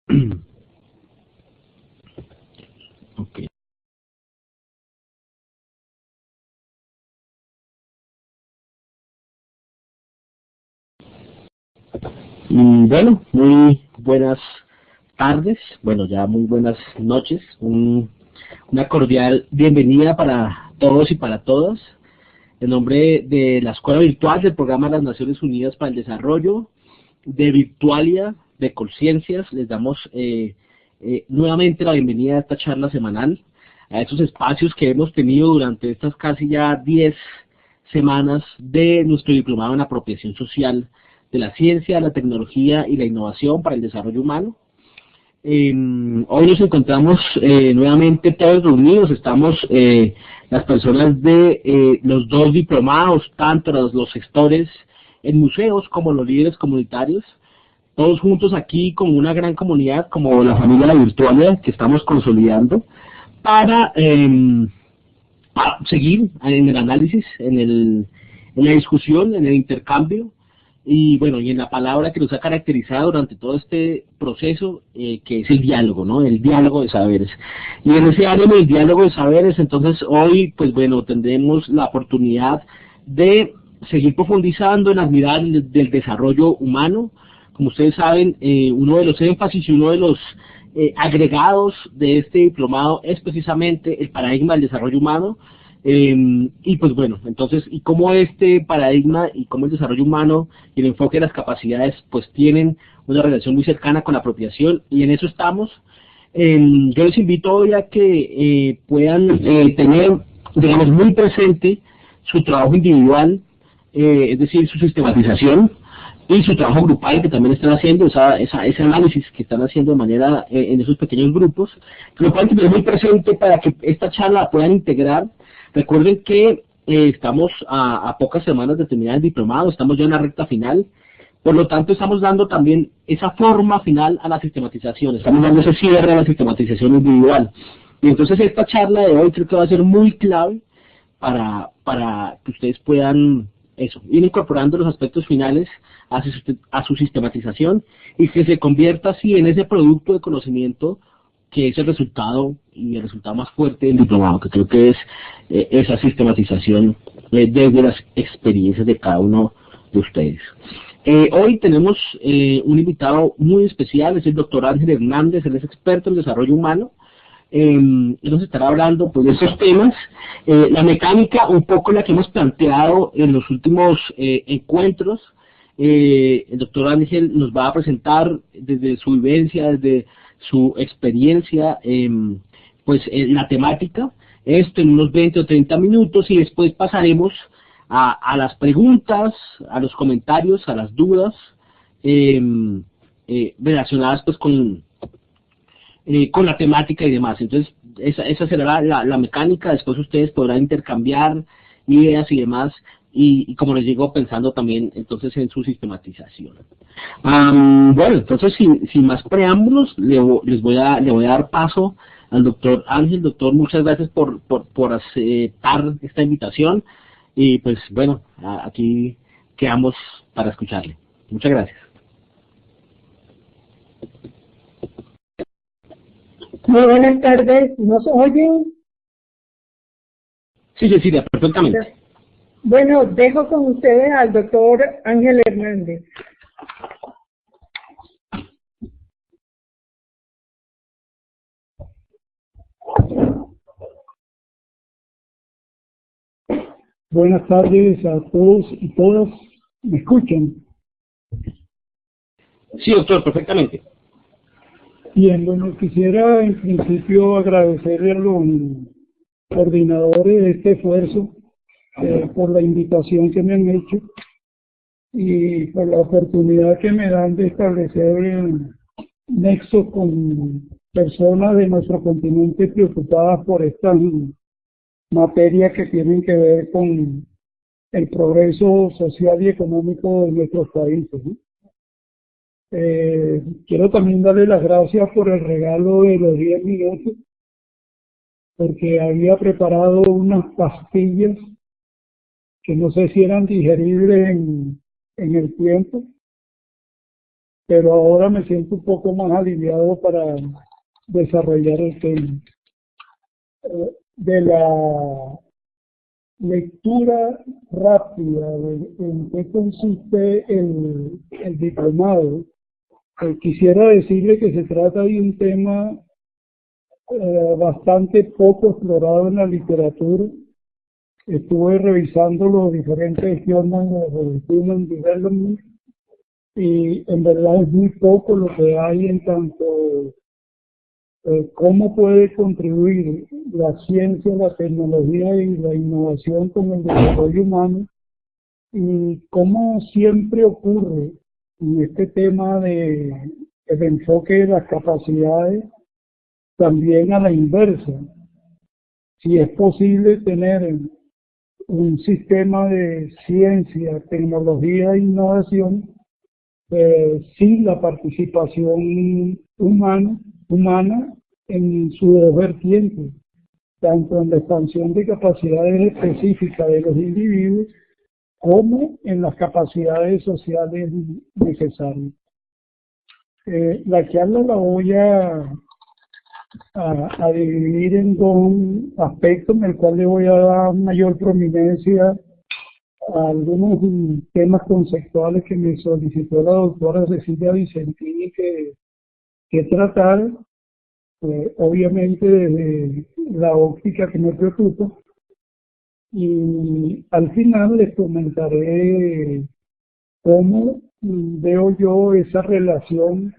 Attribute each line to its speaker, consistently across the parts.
Speaker 1: Ok. Bueno, muy buenas tardes, bueno, ya muy buenas noches, una cordial bienvenida para todos y para todas. En nombre de la Escuela Virtual del Programa de las Naciones Unidas para el Desarrollo, de Virtualia, de Colciencias, les damos nuevamente la bienvenida a esta charla semanal, a estos espacios que hemos tenido durante estas casi ya 10 semanas de nuestro diplomado en apropiación social de la ciencia, la tecnología y la innovación para el desarrollo humano. Hoy nos encontramos nuevamente todos reunidos, estamos las personas de los dos diplomados, tanto los gestores en museos como los líderes comunitarios, todos juntos aquí como una gran comunidad, como la familia de Virtualia que estamos consolidando para seguir en el análisis, en la discusión, en el intercambio y bueno, y en la palabra que nos ha caracterizado durante todo este proceso, que es el diálogo, ¿no? El diálogo de saberes. Y en ese ánimo del diálogo de saberes, entonces hoy, pues bueno, tendremos la oportunidad de seguir profundizando en las miradas del desarrollo humano. Como ustedes saben, uno de los énfasis y uno de los agregados de este diplomado es precisamente el paradigma del desarrollo humano. Y pues bueno, entonces, y cómo este paradigma y cómo el desarrollo humano y el enfoque de las capacidades pues tienen una relación muy cercana con la apropiación, y en eso estamos. Yo les invito hoy a que puedan tener, digamos, muy presente su trabajo individual, es decir, su sistematización, y su trabajo grupal que también están haciendo, ese análisis que están haciendo de manera en esos pequeños grupos, que lo puedan tener muy presente para que esta charla la puedan integrar. Recuerden que estamos a pocas semanas de terminar el diplomado, estamos ya en la recta final, por lo tanto estamos dando también esa forma final a la sistematización, estamos dando ese cierre a la sistematización individual. Y entonces esta charla de hoy creo que va a ser muy clave para que ustedes puedan ir incorporando los aspectos finales a su sistematización y que se convierta así en ese producto de conocimiento que es el resultado y el resultado más fuerte del diplomado, que creo que es esa sistematización desde las experiencias de cada uno de ustedes. Hoy tenemos un invitado muy especial, es el doctor Ángel Hernández, él es experto en desarrollo humano. Él nos estará hablando pues, de estos temas, la mecánica, un poco la que hemos planteado en los últimos encuentros. El doctor Ángel nos va a presentar desde su vivencia, desde su experiencia, la temática, esto en unos 20 o 30 minutos, y después pasaremos a las preguntas, a los comentarios, a las dudas relacionadas pues con la temática y demás. Entonces, esa será la mecánica. Después ustedes podrán intercambiar ideas y demás, y como les digo, pensando también entonces en su sistematización. Bueno, entonces sin más preámbulos, le voy a dar paso al doctor Ángel. Doctor, muchas gracias por aceptar esta invitación, y pues bueno, aquí quedamos para escucharle. Muchas gracias.
Speaker 2: Muy buenas tardes, ¿nos oyen?
Speaker 1: Sí, Cecilia, perfectamente.
Speaker 2: Bueno, dejo con ustedes al doctor Ángel Hernández.
Speaker 3: Buenas tardes a todos y todas. ¿Me escuchan?
Speaker 1: Sí, doctor, perfectamente.
Speaker 3: Bien, bueno, quisiera en principio agradecerle a los coordinadores de este esfuerzo por la invitación que me han hecho y por la oportunidad que me dan de establecer nexos con personas de nuestro continente preocupadas por estas materias que tienen que ver con el progreso social y económico de nuestros países, ¿no? Quiero también darle las gracias por el regalo de los 10 minutos, porque había preparado unas pastillas que no sé si eran digeribles en el tiempo, pero ahora me siento un poco más aliviado para desarrollar el tema. De la lectura rápida de en qué consiste el diplomado, quisiera decirle que se trata de un tema bastante poco explorado en la literatura. Estuve revisando los diferentes journals de Human Development y en verdad es muy poco lo que hay en tanto cómo puede contribuir la ciencia, la tecnología y la innovación con el desarrollo humano, y cómo siempre ocurre en este tema de el enfoque de las capacidades también a la inversa. Si es posible tener un sistema de ciencia, tecnología e innovación sin la participación humana en sus dos vertientes, tanto en la expansión de capacidades específicas de los individuos como en las capacidades sociales necesarias. La charla la voy a dividir en dos aspectos, en el cual le voy a dar mayor prominencia a algunos temas conceptuales que me solicitó la doctora Cecilia Vicentini que tratar, obviamente desde la óptica que me preocupa, y al final les comentaré cómo veo yo esa relación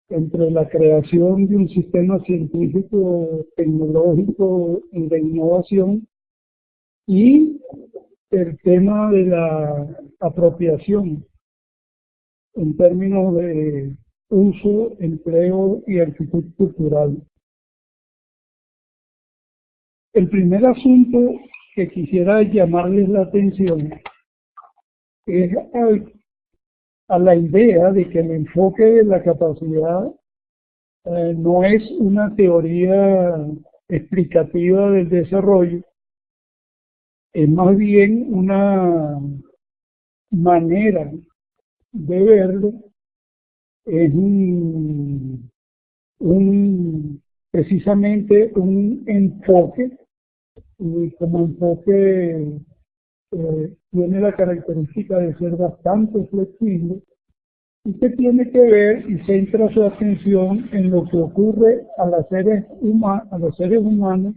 Speaker 3: entre la creación de un sistema científico, tecnológico y de innovación y el tema de la apropiación en términos de uso, empleo y actitud cultural. El primer asunto que quisiera llamarles la atención es a la idea de que el enfoque de la capacidad no es una teoría explicativa del desarrollo, es más bien una manera de verlo, es precisamente un enfoque, y como enfoque tiene la característica de ser bastante flexible y que tiene que ver y centra su atención en lo que ocurre a los seres humanos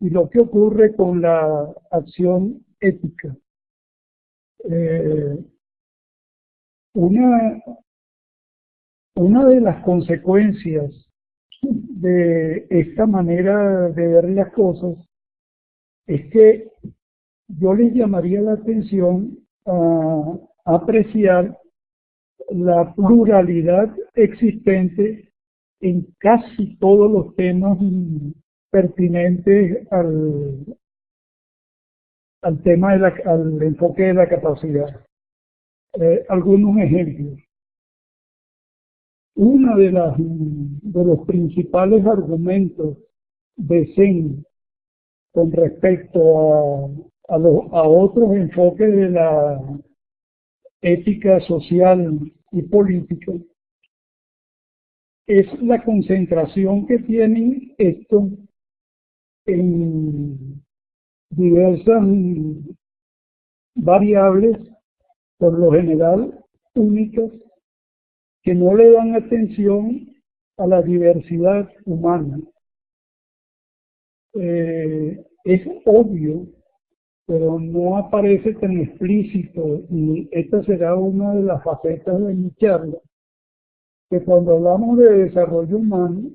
Speaker 3: y lo que ocurre con la acción ética. Una de las consecuencias de esta manera de ver las cosas es que yo les llamaría la atención a apreciar la pluralidad existente en casi todos los temas pertinentes al tema al enfoque de la capacidad. Algunos ejemplos. Uno de los principales argumentos de Zen con respecto a otros enfoques de la ética social y política es la concentración que tienen estos en diversas variables, por lo general únicas, que no le dan atención a la diversidad humana. Es obvio, pero no aparece tan explícito, y esta será una de las facetas de mi charla, que cuando hablamos de desarrollo humano,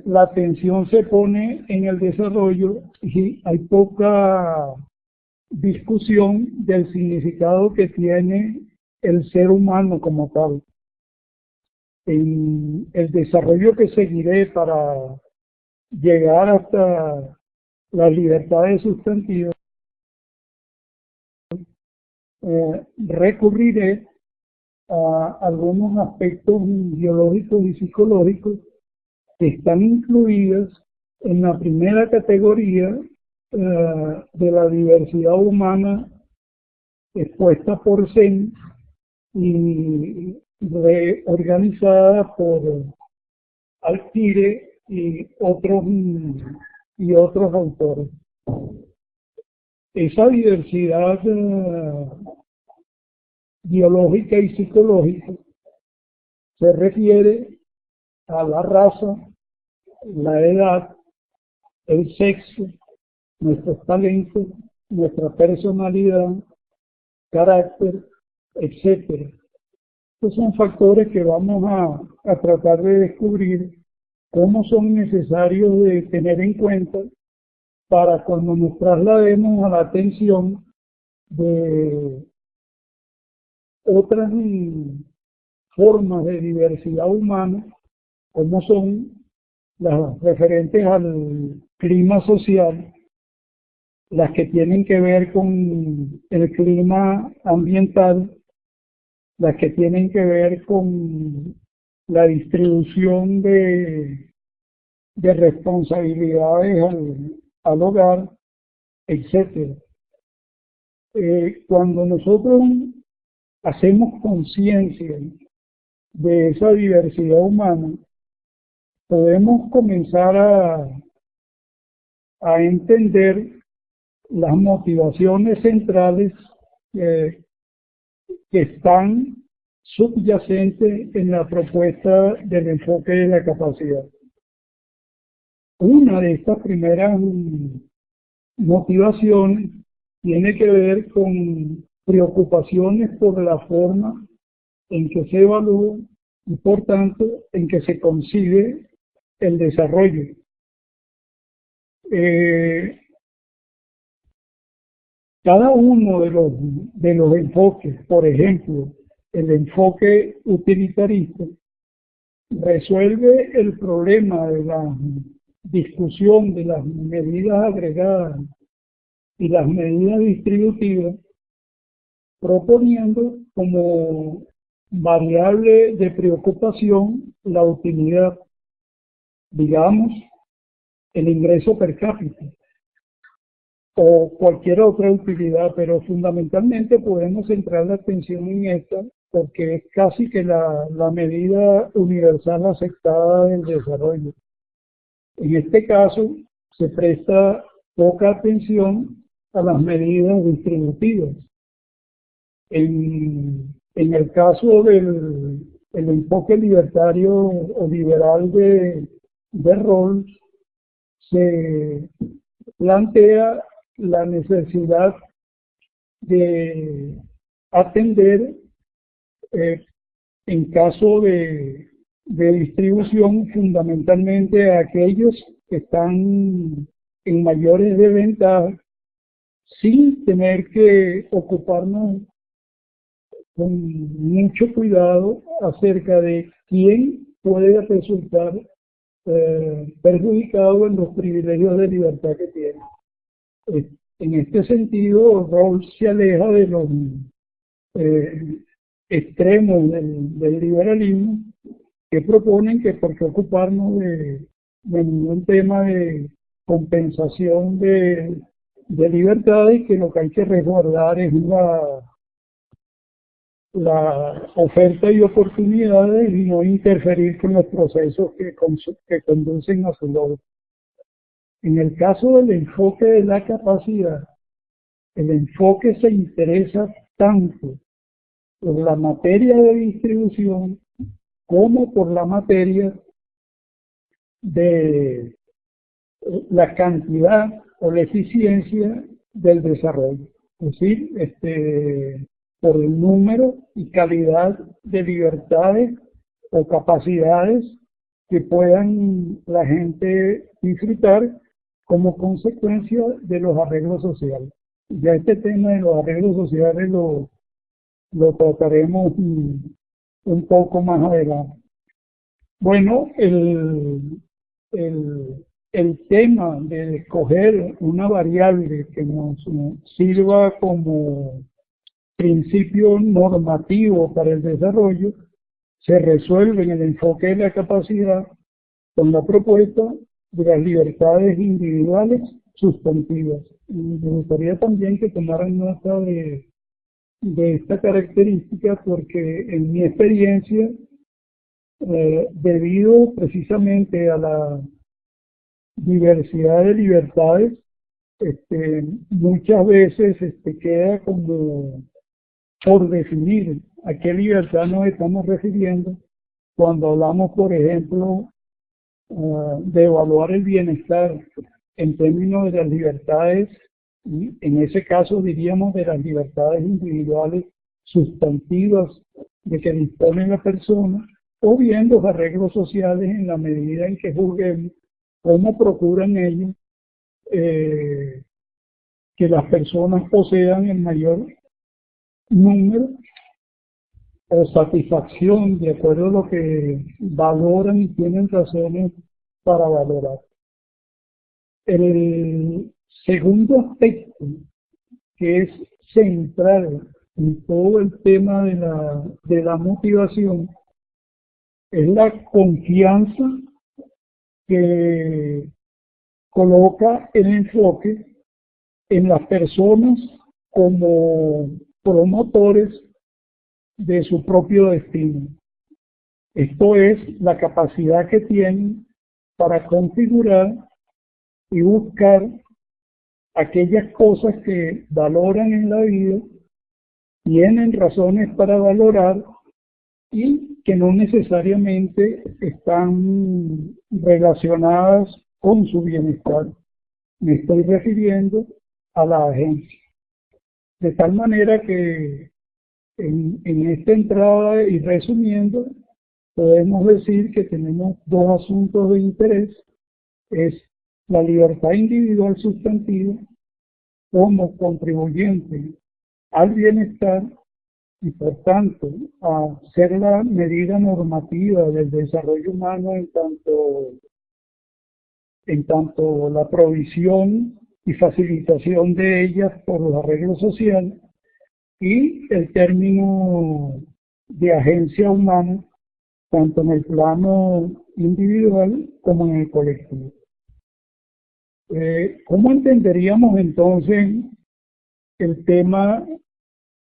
Speaker 3: la atención se pone en el desarrollo y hay poca discusión del significado que tiene el ser humano como tal. En el desarrollo que seguiré para llegar hasta las libertades sustantivas, recurriré a algunos aspectos biológicos y psicológicos que están incluidos en la primera categoría de la diversidad humana expuesta por Zen, y reorganizada por Alquire y otros autores. Esa diversidad biológica y psicológica se refiere a la raza, la edad, el sexo, nuestros talentos, nuestra personalidad, carácter, etcétera. Estos son factores que vamos a tratar de descubrir cómo son necesarios de tener en cuenta para cuando nos traslademos a la atención de otras formas de diversidad humana, como son las referentes al clima social, las que tienen que ver con el clima ambiental, las que tienen que ver con la distribución de responsabilidades al hogar, etc. Cuando nosotros hacemos conciencia de esa diversidad humana, podemos comenzar a entender las motivaciones centrales que están subyacentes en la propuesta del enfoque de la capacidad. Una de estas primeras motivaciones tiene que ver con preocupaciones por la forma en que se evalúa y por tanto en que se consigue el desarrollo. Cada uno de los enfoques, por ejemplo, el enfoque utilitarista, resuelve el problema de la discusión de las medidas agregadas y las medidas distributivas, proponiendo como variable de preocupación la utilidad, digamos, el ingreso per cápita o cualquier otra utilidad, pero fundamentalmente podemos centrar la atención en esta porque es casi que la medida universal aceptada del desarrollo. En este caso se presta poca atención a las medidas distributivas. En el caso del enfoque libertario o liberal de Rawls, se plantea la necesidad de atender en caso de distribución fundamentalmente a aquellos que están en mayores desventajas sin tener que ocuparnos con mucho cuidado acerca de quién puede resultar perjudicado en los privilegios de libertad que tiene. En este sentido, Rawls se aleja de los extremos del liberalismo que proponen que por qué ocuparnos de ningún tema de compensación de libertades, que lo que hay que resguardar es la oferta y oportunidades y no interferir con los procesos que conducen a su logro. En el caso del enfoque de la capacidad, el enfoque se interesa tanto por la materia de distribución como por la materia de la cantidad o la eficiencia del desarrollo. Es decir, por el número y calidad de libertades o capacidades que puedan la gente disfrutar como consecuencia de los arreglos sociales. Ya este tema de los arreglos sociales lo trataremos un poco más adelante. Bueno, el tema de escoger una variable que nos sirva como principio normativo para el desarrollo se resuelve en el enfoque de la capacidad con la propuesta de las libertades individuales sustantivas. Me gustaría también que tomaran nota de de esta característica porque en mi experiencia, debido precisamente a la diversidad de libertades, muchas veces queda como por definir a qué libertad nos estamos refiriendo cuando hablamos, por ejemplo, de evaluar el bienestar en términos de las libertades, y en ese caso diríamos de las libertades individuales sustantivas de que dispone la persona, o bien los arreglos sociales en la medida en que juzguemos cómo procuran ellos que las personas posean el mayor número o satisfacción de acuerdo a lo que valoran y tienen razones para valorar. El segundo aspecto, que es central en todo el tema de la motivación, es la confianza que coloca el enfoque en las personas como promotores de su propio destino. Esto es la capacidad que tienen para configurar y buscar aquellas cosas que valoran en la vida, tienen razones para valorar y que no necesariamente están relacionadas con su bienestar. Me estoy refiriendo a la agencia. De tal manera que en esta entrada y resumiendo, podemos decir que tenemos dos asuntos de interés. Es la libertad individual sustantiva como contribuyente al bienestar y por tanto a ser la medida normativa del desarrollo humano en tanto la provisión y facilitación de ellas por los arreglos sociales, y el término de agencia humana tanto en el plano individual como en el colectivo. ¿Cómo entenderíamos entonces el tema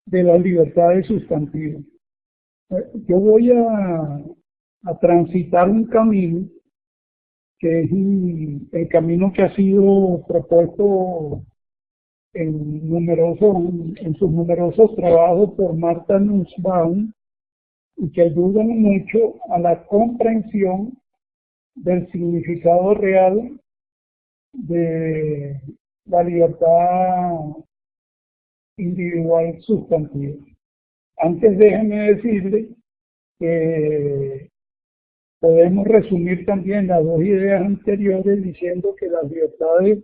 Speaker 3: de las libertades sustantivas? Yo voy a transitar un camino que es el camino que ha sido propuesto en sus numerosos trabajos por Martha Nussbaum, y que ayudan mucho a la comprensión del significado real de la libertad individual sustantiva. Antes déjenme decirle que podemos resumir también las dos ideas anteriores diciendo que las libertades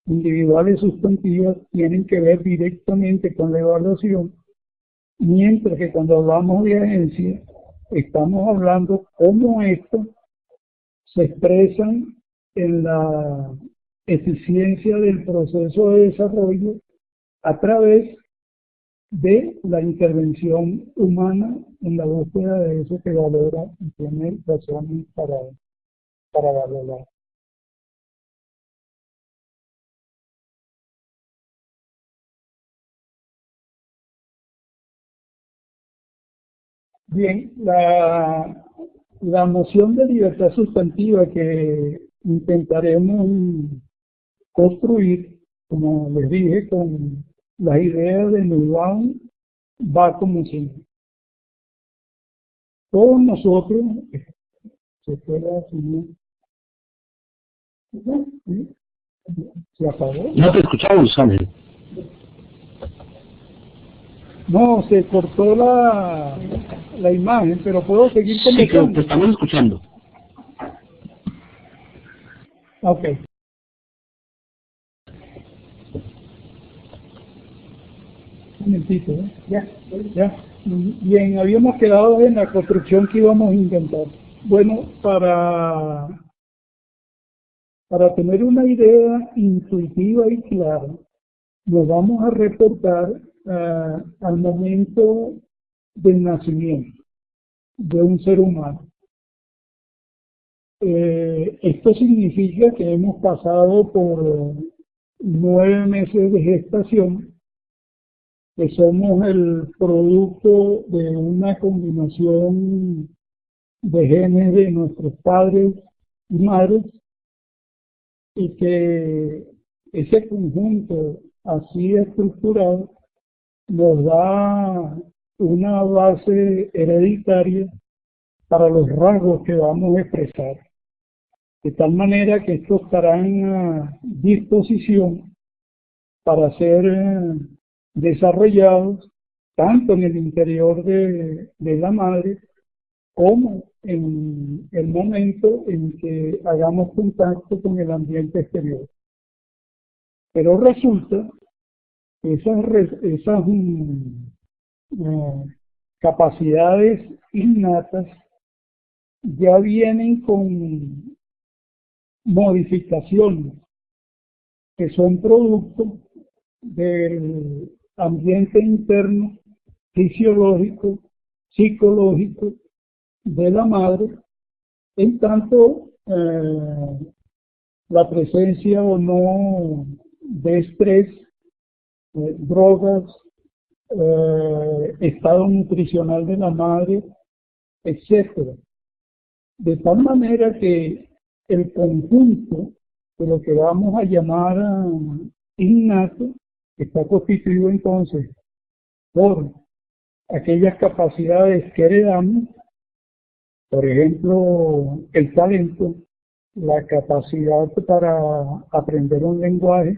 Speaker 3: individuales sustantivas tienen que ver directamente con la evaluación, mientras que cuando hablamos de agencia estamos hablando cómo esto se expresan en la eficiencia del proceso de desarrollo a través de la intervención humana en la búsqueda de eso que valora y tiene razones para valorar. Bien, la noción de libertad sustantiva que intentaremos construir, como les dije, con las ideas de Nussbaum, va como sigue. Todos nosotros, se puede asumir, ¿sí? ¿Se apagó?
Speaker 1: No te escuchamos, Ángel.
Speaker 3: No, se cortó la imagen, pero puedo seguir
Speaker 1: Sí, creo
Speaker 3: comentando.
Speaker 1: que te estamos escuchando.
Speaker 3: Ok. Un momentito, ¿eh? Ya. Bien, habíamos quedado en la construcción que íbamos a intentar. Bueno, para tener una idea intuitiva y clara, nos vamos a reportar al momento del nacimiento de un ser humano. Esto significa que hemos pasado por 9 meses de gestación, que somos el producto de una combinación de genes de nuestros padres y madres, y que ese conjunto así estructurado nos da una base hereditaria para los rasgos que vamos a expresar, de tal manera que estos estarán a disposición para ser desarrollados tanto en el interior de la madre como en el momento en que hagamos contacto con el ambiente exterior. Pero resulta que capacidades innatas ya vienen con modificaciones que son producto del ambiente interno, fisiológico, psicológico de la madre, en tanto la presencia o no de estrés, drogas, estado nutricional de la madre, etcétera. De tal manera que el conjunto de lo que vamos a llamar innato está constituido entonces por aquellas capacidades que heredamos, por ejemplo, el talento, la capacidad para aprender un lenguaje,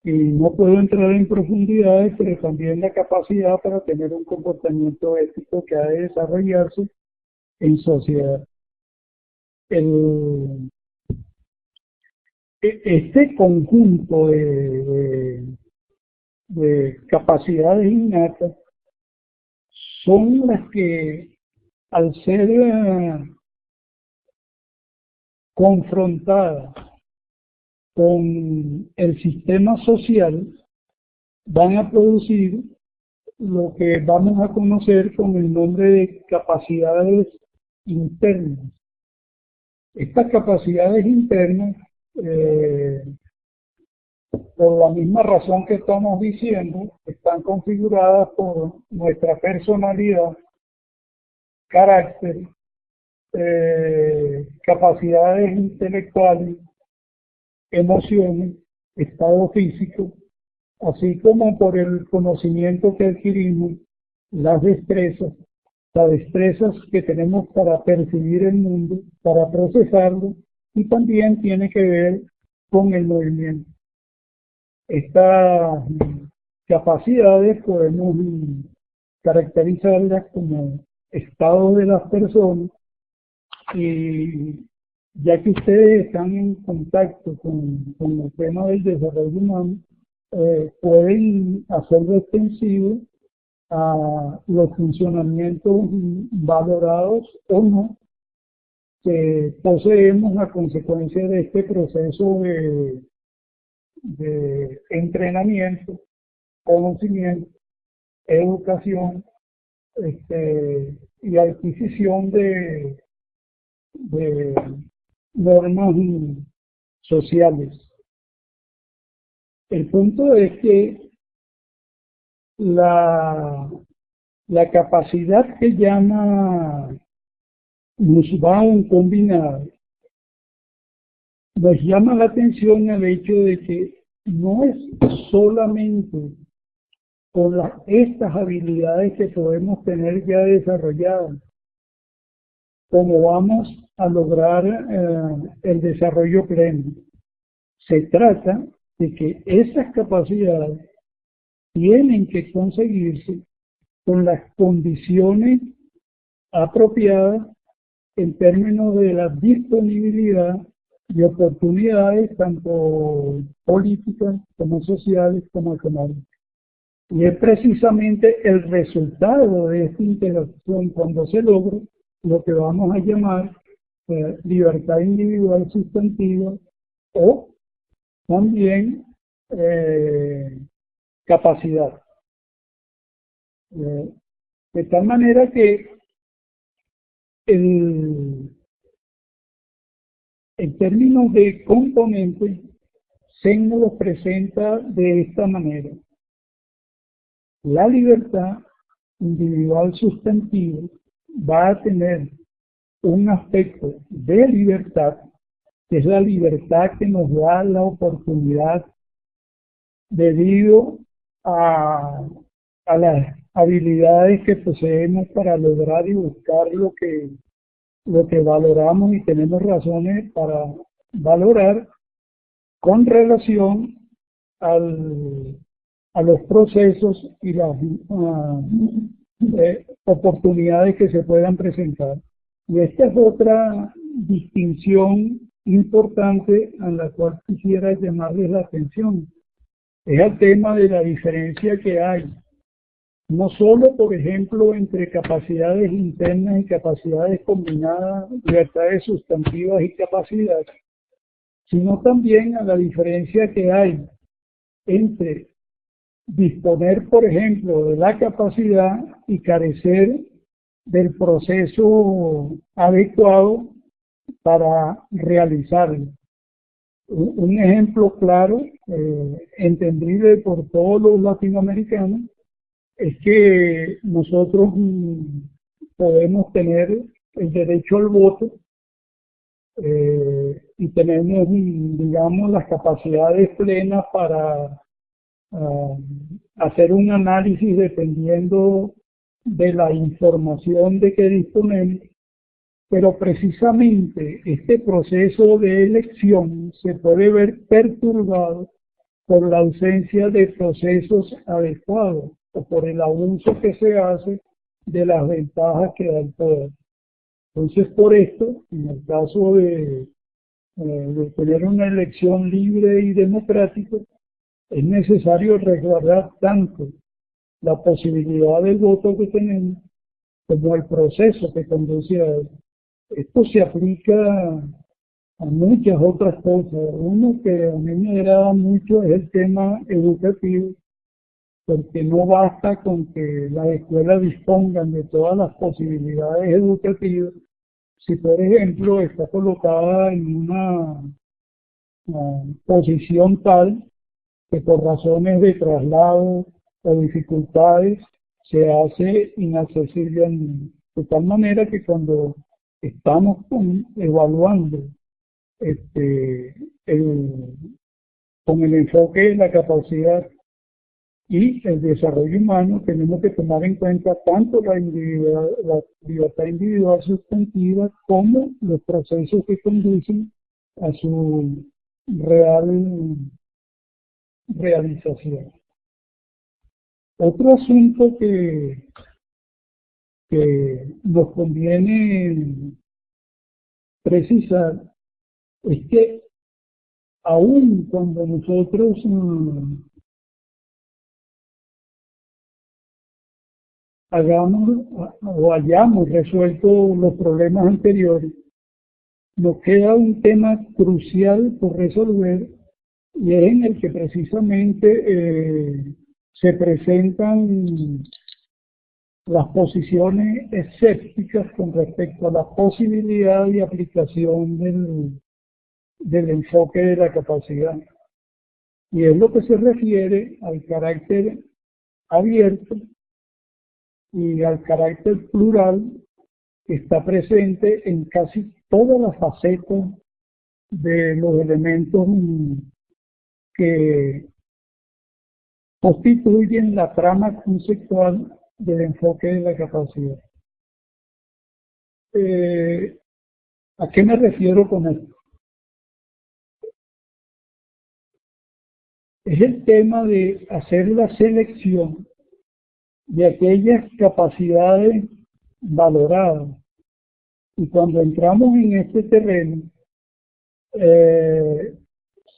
Speaker 3: y no puedo entrar en profundidades, pero también la capacidad para tener un comportamiento ético que ha de desarrollarse en sociedad. Este conjunto de capacidades innatas son las que, al ser confrontadas con el sistema social, van a producir lo que vamos a conocer con el nombre de capacidades internas. Estas capacidades internas, por la misma razón que estamos diciendo, están configuradas por nuestra personalidad, carácter, capacidades intelectuales, emociones, estado físico, así como por el conocimiento que adquirimos, las destrezas que tenemos para percibir el mundo, para procesarlo, y también tiene que ver con el movimiento. Estas capacidades podemos caracterizarlas como estados de las personas, y ya que ustedes están en contacto con el tema del desarrollo humano, pueden hacerlo extensivo a los funcionamientos valorados o no que poseemos a consecuencia de este proceso de entrenamiento, conocimiento, educación, y adquisición de normas sociales. El punto es que la capacidad que llama Nussbaum combinada nos llama la atención el hecho de que no es solamente con estas habilidades que podemos tener ya desarrolladas como vamos a lograr el desarrollo pleno. Se trata de que esas capacidades tienen que conseguirse con las condiciones apropiadas en términos de la disponibilidad de oportunidades tanto políticas como sociales como económicas. Y es precisamente el resultado de esta interacción, cuando se logra, lo que vamos a llamar libertad individual sustantiva, o también capacidad. De tal manera que en términos de componentes, se nos los presenta de esta manera. La libertad individual sustantiva va a tener un aspecto de libertad, que es la libertad que nos da la oportunidad debido a las habilidades que poseemos para lograr y buscar lo que valoramos y tenemos razones para valorar con relación a los procesos y las oportunidades que se puedan presentar. Y esta es otra distinción importante a la cual quisiera llamarles la atención. Es el tema de la diferencia que hay, no solo, por ejemplo, entre capacidades internas y capacidades combinadas, libertades sustantivas y capacidades, sino también a la diferencia que hay entre disponer, por ejemplo, de la capacidad y carecer del proceso adecuado para realizarlo. Un ejemplo claro, entendible por todos los latinoamericanos, es que nosotros podemos tener el derecho al voto y tenemos, digamos, las capacidades plenas para hacer un análisis dependiendo de la información de que disponemos, pero precisamente este proceso de elección se puede ver perturbado por la ausencia de procesos adecuados o por el abuso que se hace de las ventajas que da el poder. Entonces, por esto, en el caso de tener una elección libre y democrática, es necesario resguardar tanto la posibilidad del voto que tenemos como el proceso que conduce a él. Esto se aplica a muchas otras cosas. Uno que a mí me agrada mucho es el tema educativo, porque no basta con que las escuelas dispongan de todas las posibilidades educativas. Si, por ejemplo, está colocada en una posición tal que por razones de traslado o dificultades se hace inaccesible al niño. De tal manera que cuando estamos evaluando con el enfoque de la capacidad y el desarrollo humano, tenemos que tomar en cuenta tanto la libertad individual sustantiva como los procesos que conducen a su realización. Otro asunto que nos conviene precisar es que aun cuando nosotros hagamos o hayamos resuelto los problemas anteriores, nos queda un tema crucial por resolver, y es en el que precisamente se presentan las posiciones escépticas con respecto a la posibilidad de aplicación del enfoque de la capacidad. Y es lo que se refiere al carácter abierto y al carácter plural que está presente en casi todas las facetas de los elementos que constituyen la trama conceptual del enfoque de la capacidad. ¿A qué me refiero con esto? Es el tema de hacer la selección de aquellas capacidades valoradas. Y cuando entramos en este terreno,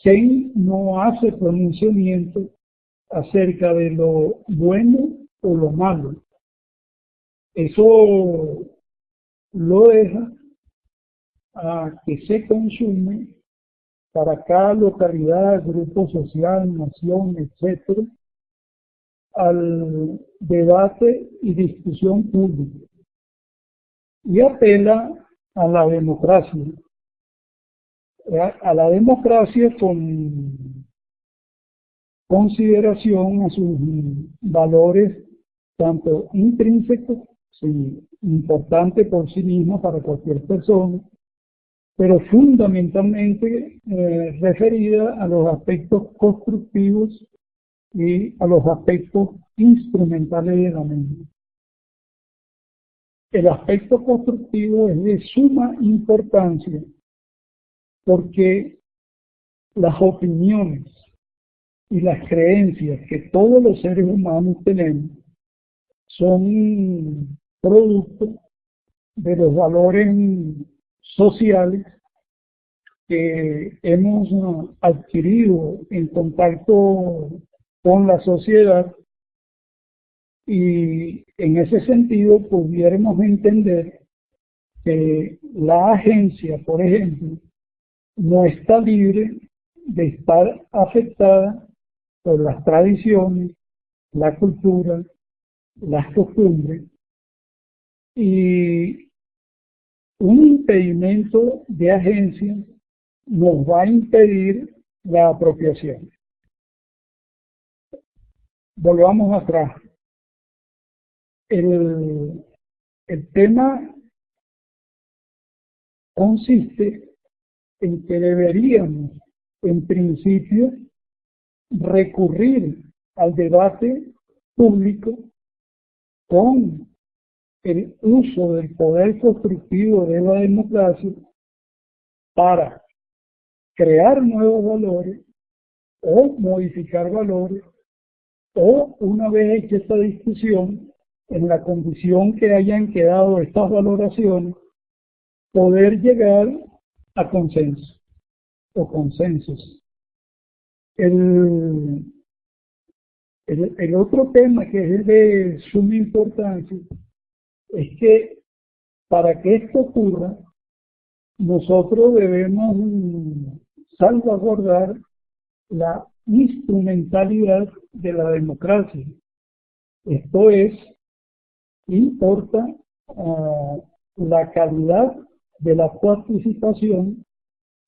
Speaker 3: Sein no hace pronunciamiento acerca de lo bueno o lo malo. Eso lo deja a que se consume para cada localidad, grupo social, nación, etcétera, al debate y discusión pública, y apela a la democracia con consideración a sus valores, tanto intrínsecos, sí, importante por sí mismo para cualquier persona, pero fundamentalmente referida a los aspectos constructivos y a los aspectos instrumentales de la mente. El aspecto constructivo es de suma importancia porque las opiniones y las creencias que todos los seres humanos tenemos son producto de los valores sociales que hemos adquirido en contacto con la sociedad, y en ese sentido pudiéramos entender que la agencia, por ejemplo, no está libre de estar afectada por las tradiciones, la cultura, las costumbres, y un impedimento de agencia nos va a impedir la apropiación. Volvamos atrás. El tema consiste en que deberíamos, en principio, recurrir al debate público con el uso del poder constructivo de la democracia para crear nuevos valores o modificar valores, o una vez hecha esta discusión, en la condición que hayan quedado estas valoraciones, poder llegar a consenso o consensos. El otro tema que es de suma importancia es que para que esto ocurra, nosotros debemos salvaguardar la instrumentalidad de la democracia. Esto es, importa la calidad de la participación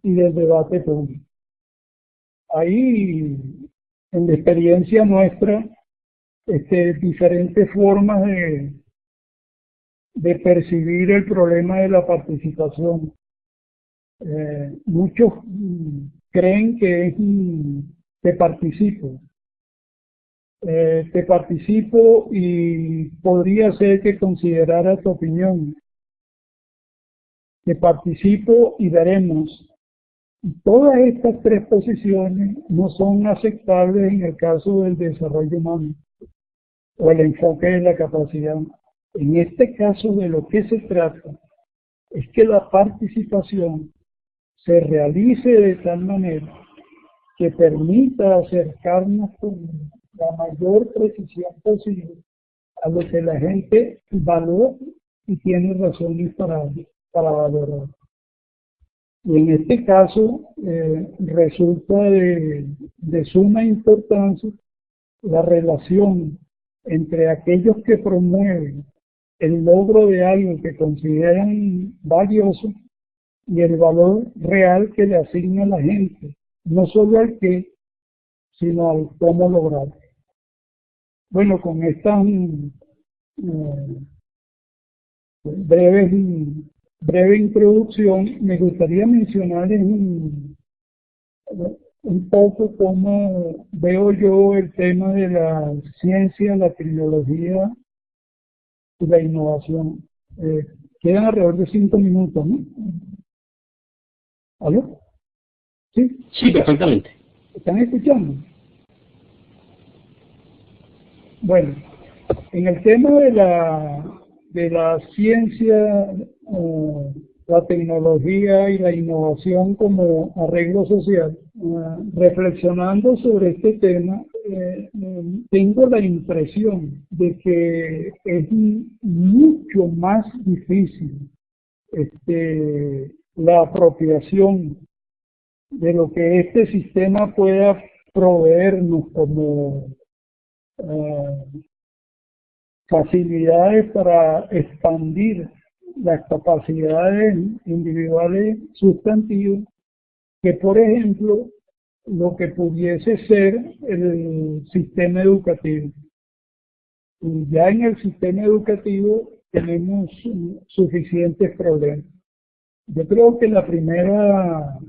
Speaker 3: y del debate público. Ahí, en la experiencia nuestra, diferentes formas de percibir el problema de la participación. Muchos creen que es te participo y podría ser que considerara tu opinión. Te participo y veremos. Todas estas tres posiciones no son aceptables en el caso del desarrollo humano o el enfoque de la capacidad. En este caso, de lo que se trata es que la participación se realice de tal manera que permita acercarnos con la mayor precisión posible a lo que la gente valora y tiene razones para valorar. Y en este caso resulta de suma importancia la relación entre aquellos que promueven el logro de algo que consideran valioso y el valor real que le asigna la gente, no solo al qué, sino al cómo lograrlo. Bueno, con esta breve introducción, me gustaría mencionar un poco cómo veo yo el tema de la ciencia, la tecnología y la innovación. Quedan alrededor de 5 minutos, ¿no? ¿Aló? ¿Sí?
Speaker 1: Sí, perfectamente.
Speaker 3: ¿Están escuchando? Bueno, en el tema de la ciencia, la tecnología y la innovación como arreglo social, reflexionando sobre este tema, tengo la impresión de que es mucho más difícil la apropiación de lo que este sistema pueda proveernos como facilidades para expandir las capacidades individuales sustantivas, que por ejemplo lo que pudiese ser el sistema educativo. Y ya en el sistema educativo tenemos suficientes problemas. Yo creo que la primera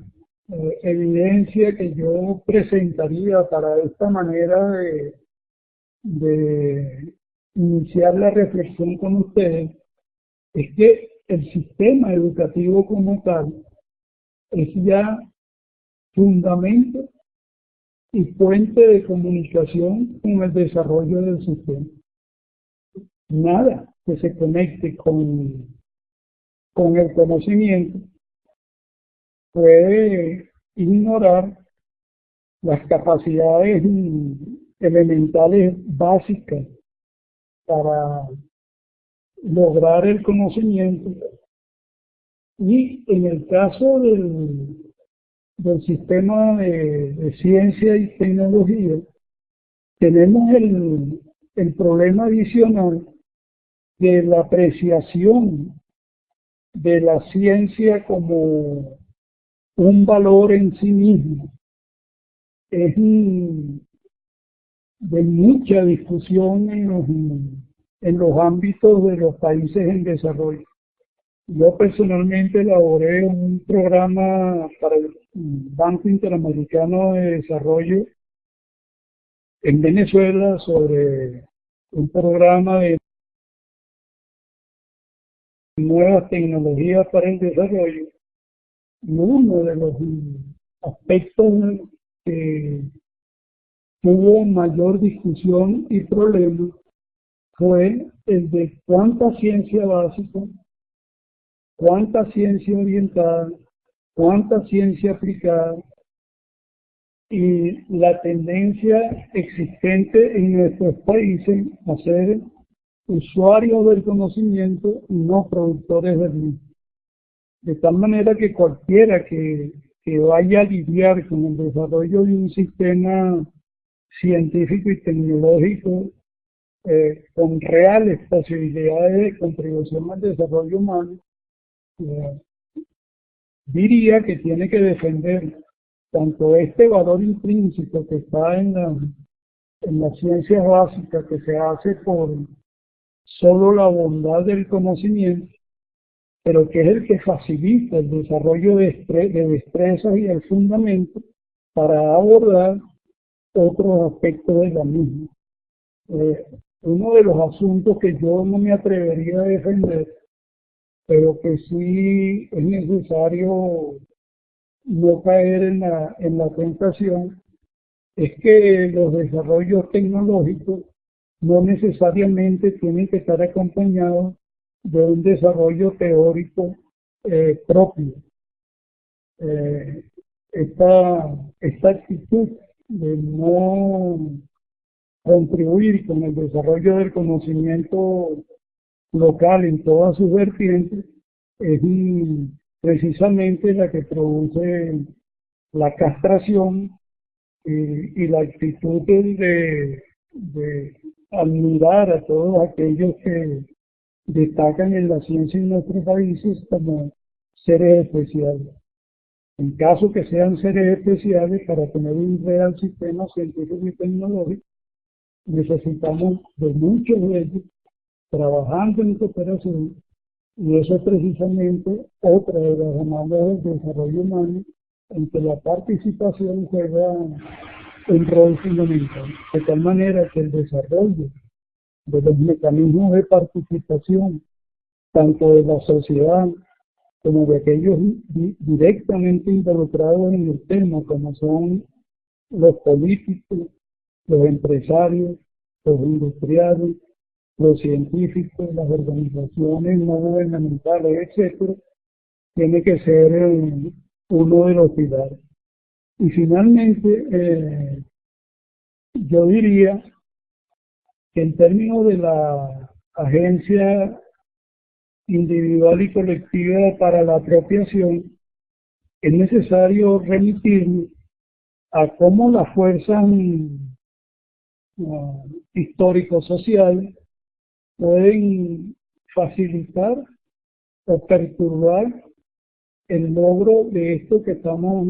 Speaker 3: evidencia que yo presentaría para esta manera de iniciar la reflexión con ustedes es que el sistema educativo como tal es ya fundamento y puente de comunicación con el desarrollo del sistema. Nada que se conecte con el conocimiento puede ignorar las capacidades elementales básicas para lograr el conocimiento. Y en el caso del sistema de ciencia y tecnología, tenemos el problema adicional de la apreciación de la ciencia como un valor en sí mismo. Es de mucha discusión en los ámbitos de los países en desarrollo. Yo personalmente elaboré un programa para el Banco Interamericano de Desarrollo en Venezuela sobre un programa de nuevas tecnologías para el desarrollo. Y uno de los aspectos que tuvo mayor discusión y problema fue el de cuánta ciencia básica, cuánta ciencia orientada, cuánta ciencia aplicada, y la tendencia existente en nuestros países a ser usuarios del conocimiento y no productores del mismo. De tal manera que cualquiera que vaya a lidiar con el desarrollo de un sistema científico y tecnológico con reales posibilidades de contribución al desarrollo humano, diría que tiene que defender tanto este valor intrínseco que está en las ciencias básicas, que se hace por solo la bondad del conocimiento, pero que es el que facilita el desarrollo de destrezas y el fundamento para abordar otros aspectos de la misma. Uno de los asuntos que yo no me atrevería a defender, pero que sí es necesario no caer en la tentación, es que los desarrollos tecnológicos no necesariamente tienen que estar acompañados de un desarrollo teórico propio. Esta actitud de no contribuir con el desarrollo del conocimiento local en todas sus vertientes es precisamente la que produce la castración y la actitud de admirar a todos aquellos que destacan en la ciencia en nuestros países como seres especiales. En caso que sean seres especiales, para tener un real sistema científico y tecnológico, necesitamos de muchos de ellos trabajando en cooperación, y eso es precisamente otra de las demandas del desarrollo humano, en que la participación juega un rol fundamental, de tal manera que el desarrollo de los mecanismos de participación, tanto de la sociedad como de aquellos directamente involucrados en el tema, como son los políticos, los empresarios, los industriales, los científicos, las organizaciones no gubernamentales, etcétera, tiene que ser uno de los pilares. Y finalmente, yo diría que en términos de la agencia individual y colectiva para la apropiación, es necesario remitirnos a cómo las fuerzas histórico-sociales pueden facilitar o perturbar el logro de esto que estamos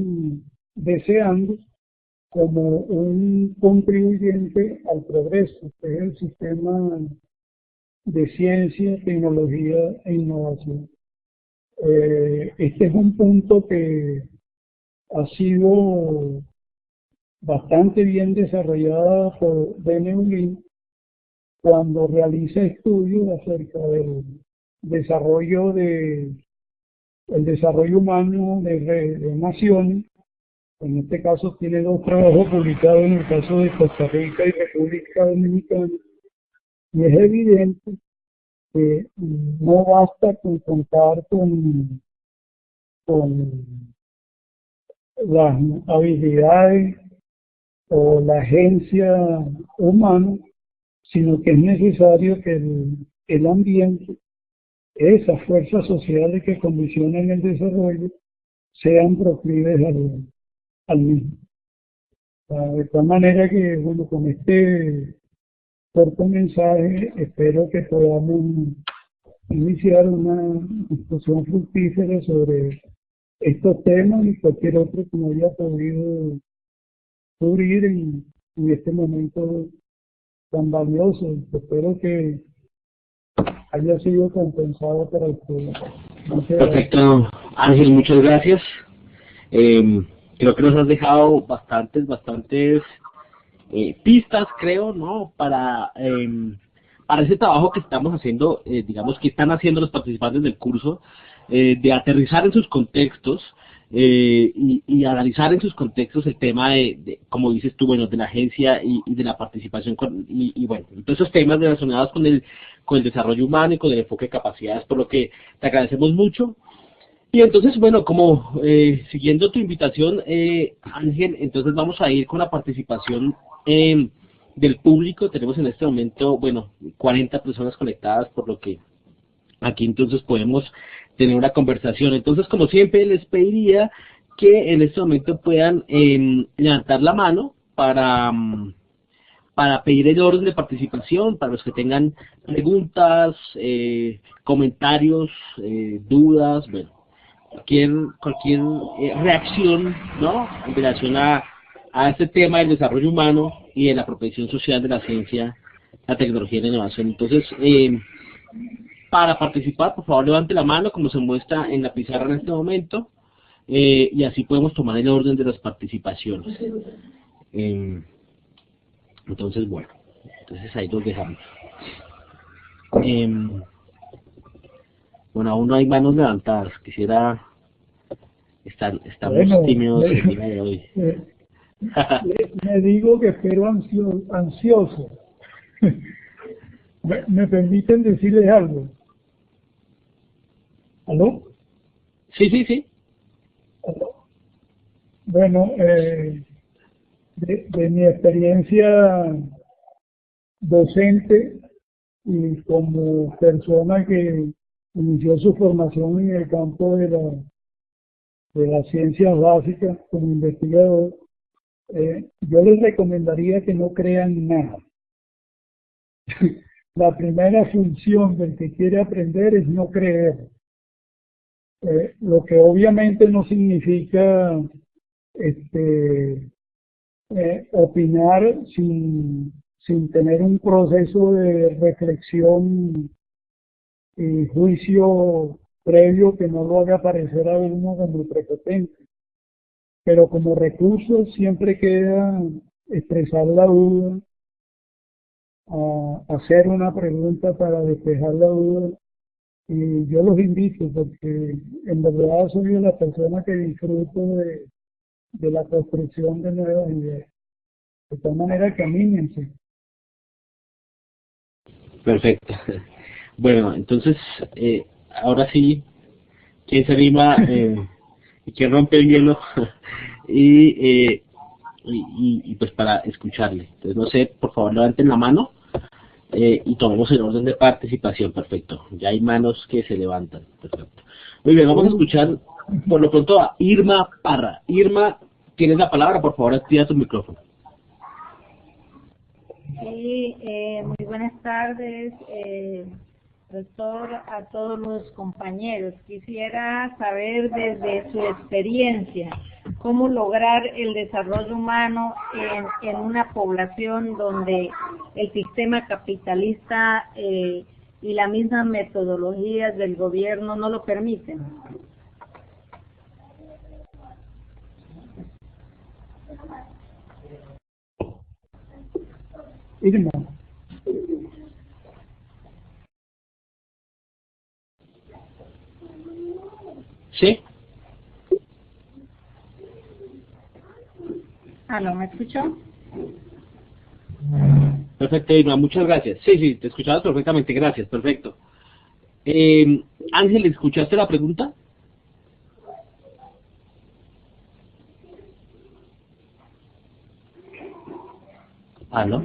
Speaker 3: deseando, como un contribuyente al progreso, que es el sistema de ciencia, tecnología e innovación. Este es un punto que ha sido bastante bien desarrollada por Benjamin cuando realiza estudios acerca del desarrollo el desarrollo humano de naciones. En este caso tiene 2 trabajos publicados en el caso de Costa Rica y República Dominicana, y es evidente que no basta con contar con las habilidades o la agencia humana, sino que es necesario que el ambiente, esas fuerzas sociales que condicionan el desarrollo, sean proclives al mismo. De tal manera que, bueno, con este corto mensaje espero que podamos iniciar una discusión fructífera sobre estos temas y cualquier otro que no haya podido cubrir en este momento tan valioso. Espero que haya sido compensado para el pueblo.
Speaker 1: Perfecto, Ángel, muchas gracias. Creo que nos has dejado bastantes pistas, creo, ¿no? Para ese trabajo que estamos haciendo, digamos, que están haciendo los participantes del curso, de aterrizar en sus contextos y analizar en sus contextos el tema como dices tú, bueno, de la agencia y de la participación y bueno, todos esos temas relacionados con el desarrollo humano y con el enfoque de capacidades, por lo que te agradecemos mucho. Y entonces, bueno, como siguiendo tu invitación, Ángel, entonces vamos a ir con la participación del público. Tenemos en este momento, bueno, 40 personas conectadas, por lo que aquí entonces podemos tener una conversación. Entonces, como siempre, les pediría que en este momento puedan levantar la mano para pedir el orden de participación, para los que tengan preguntas, comentarios, dudas, bueno, cualquier reacción, ¿no?, en relación a este tema del desarrollo humano y de la apropiación social de la ciencia, la tecnología y la innovación. Entonces, para participar, por favor, levante la mano como se muestra en la pizarra en este momento, y así podemos tomar el orden de las participaciones. Entonces, bueno, entonces ahí los dejamos. Bueno, aún no hay manos levantadas. Estamos
Speaker 3: bueno,
Speaker 1: tímidos el día de hoy.
Speaker 3: Le digo que espero ansioso. ¿Me permiten decirles algo? ¿Aló?
Speaker 1: Sí.
Speaker 3: ¿Aló? Bueno, de mi experiencia docente y como persona que inició su formación en el campo de las ciencias básicas como investigador, yo les recomendaría que no crean nada. La primera función del que quiere aprender es no creer, lo que obviamente no significa opinar sin tener un proceso de reflexión y juicio previo que no lo haga parecer a uno como prepotente. Pero como recurso siempre queda expresar la duda, hacer una pregunta para despejar la duda. Y yo los invito porque en verdad soy una persona que disfruto de la construcción de nuevas ideas. De tal manera que anímense.
Speaker 1: Perfecto. Bueno, entonces, ahora sí, ¿quién se anima y quién rompe el hielo? y pues para escucharle. Entonces, no sé, por favor, levanten la mano y tomemos el orden de participación. Perfecto. Ya hay manos que se levantan. Perfecto. Muy bien, vamos a escuchar por lo pronto a Irma Parra. Irma, tienes la palabra, por favor, activa tu micrófono.
Speaker 4: Sí, muy buenas tardes, doctor, a todos los compañeros. Quisiera saber desde su experiencia, cómo lograr el desarrollo humano en una población donde el sistema capitalista y las mismas metodologías del gobierno no lo permiten.
Speaker 3: Irma.
Speaker 1: ¿Sí?
Speaker 4: ¿Aló, me escuchó?
Speaker 1: Perfecto, Irma, muchas gracias. Sí, sí, te escuchabas perfectamente, gracias, perfecto. Ángel, ¿escuchaste la pregunta? ¿Aló?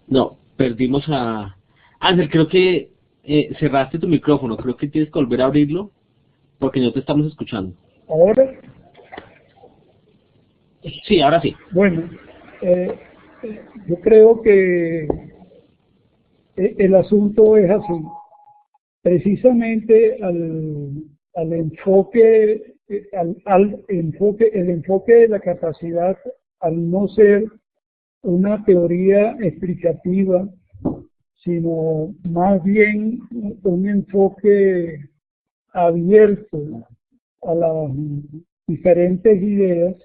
Speaker 1: No, perdimos a... Ángel, creo que cerraste tu micrófono, creo que tienes que volver a abrirlo porque no te estamos escuchando.
Speaker 3: Ahora,
Speaker 1: Sí, ahora sí.
Speaker 3: bueno, yo creo que el asunto es así. Precisamente al enfoque, el enfoque de la capacidad, al no ser una teoría explicativa, sino más bien un enfoque abierto a las diferentes ideas,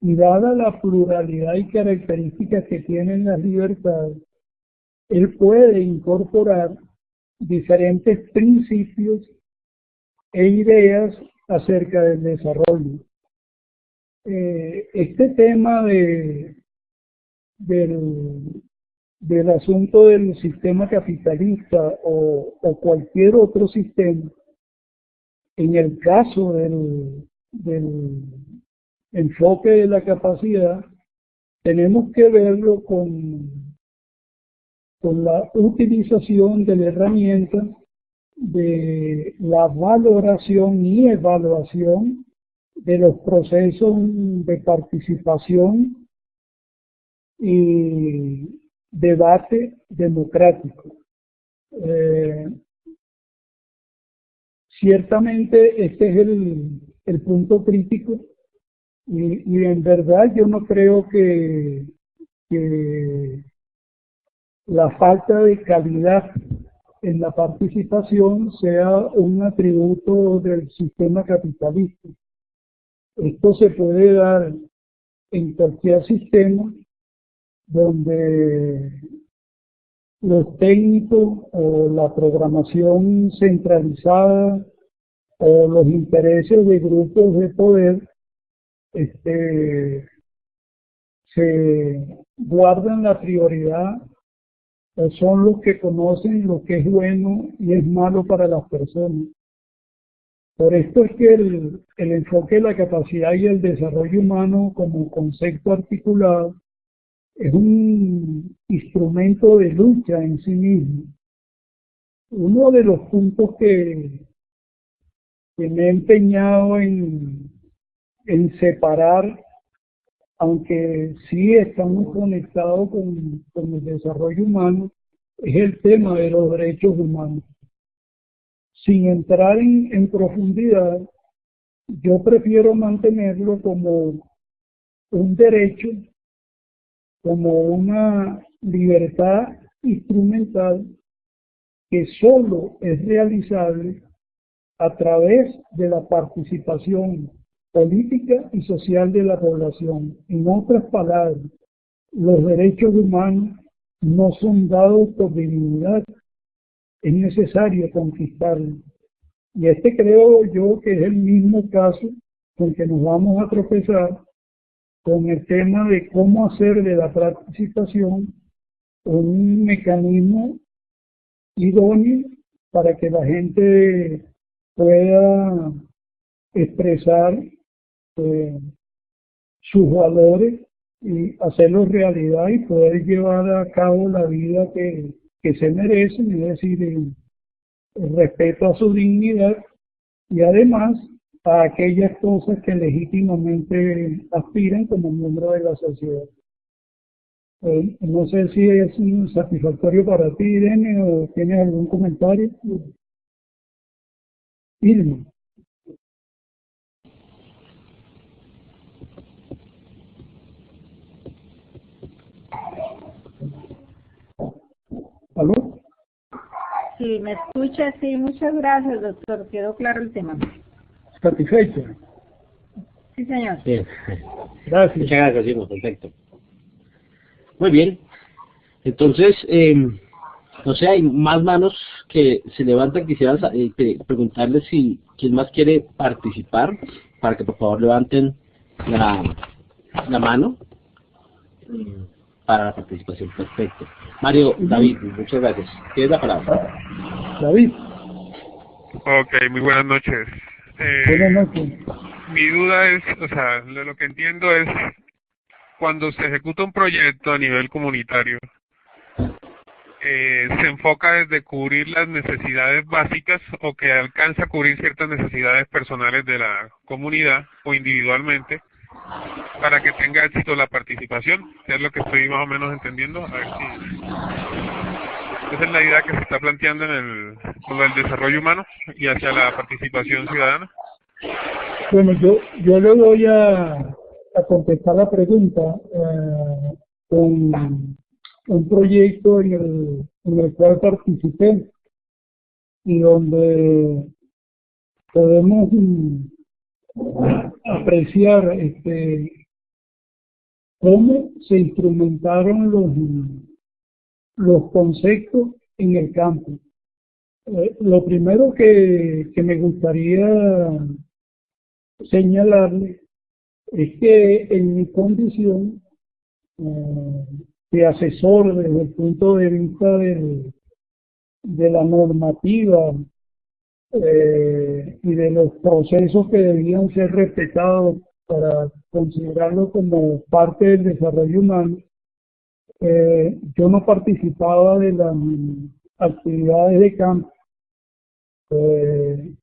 Speaker 3: y dada la pluralidad y características que tienen las libertades, él puede incorporar diferentes principios e ideas acerca del desarrollo. Este tema del asunto del sistema capitalista o cualquier otro sistema, en el caso del enfoque de la capacidad, tenemos que verlo con la utilización de la herramienta de la valoración y evaluación de los procesos de participación y debate democrático. Ciertamente este es el punto crítico y en verdad yo no creo que la falta de calidad en la participación sea un atributo del sistema capitalista. Esto se puede dar en cualquier sistema donde los técnicos o la programación centralizada o los intereses de grupos de poder se guardan la prioridad o son los que conocen lo que es bueno y es malo para las personas. Por esto es que el enfoque de la capacidad y el desarrollo humano como concepto articulado es un instrumento de lucha en sí mismo. Uno de los puntos que me he empeñado en separar, aunque sí estamos conectados con el desarrollo humano, es el tema de los derechos humanos. Sin entrar en profundidad, yo prefiero mantenerlo como un derecho, como una libertad instrumental que solo es realizable a través de la participación política y social de la población. En otras palabras, los derechos humanos no son dados por divinidad, es necesario conquistarlos. Y este creo yo que es el mismo caso con que nos vamos a tropezar con el tema de cómo hacer de la participación un mecanismo idóneo para que la gente pueda expresar sus valores y hacerlos realidad y poder llevar a cabo la vida que se merecen, es decir, el respeto a su dignidad y además a aquellas cosas que legítimamente aspiran como miembro de la sociedad. No sé si es satisfactorio para ti, Irene, o tienes algún comentario. Irene.
Speaker 4: Si me escucha, sí, muchas gracias, doctor. Quedó claro el tema.
Speaker 3: ¿Satisfecho?
Speaker 4: Sí, señor.
Speaker 1: Bien.
Speaker 3: Gracias.
Speaker 1: Muchas gracias, Simón, perfecto. Muy bien. Entonces, no sé, hay más manos que se levantan. Quisiera preguntarles si quién más quiere participar, para que por favor levanten la mano para la participación. Perfecto. Mario, David, muchas gracias. Tienes la palabra.
Speaker 3: David,
Speaker 5: Ok, muy buenas noches.
Speaker 3: buenas noches.
Speaker 5: Mi duda es, o sea, lo que entiendo es, cuando se ejecuta un proyecto a nivel comunitario, ¿se enfoca desde cubrir las necesidades básicas o que alcanza a cubrir ciertas necesidades personales de la comunidad o individualmente para que tenga éxito la participación? Es lo que estoy más o menos entendiendo. A ver si esa es la idea que se está planteando con el desarrollo humano y hacia la participación ciudadana.
Speaker 3: Bueno, yo le voy a contestar la pregunta con un proyecto en el cual participé y donde podemos apreciar cómo se instrumentaron los conceptos en el campo. Lo primero que me gustaría señalarle es que en mi condición de asesor desde el punto de vista de la normativa y de los procesos que debían ser respetados para considerarlo como parte del desarrollo humano, yo no participaba de las actividades de campo,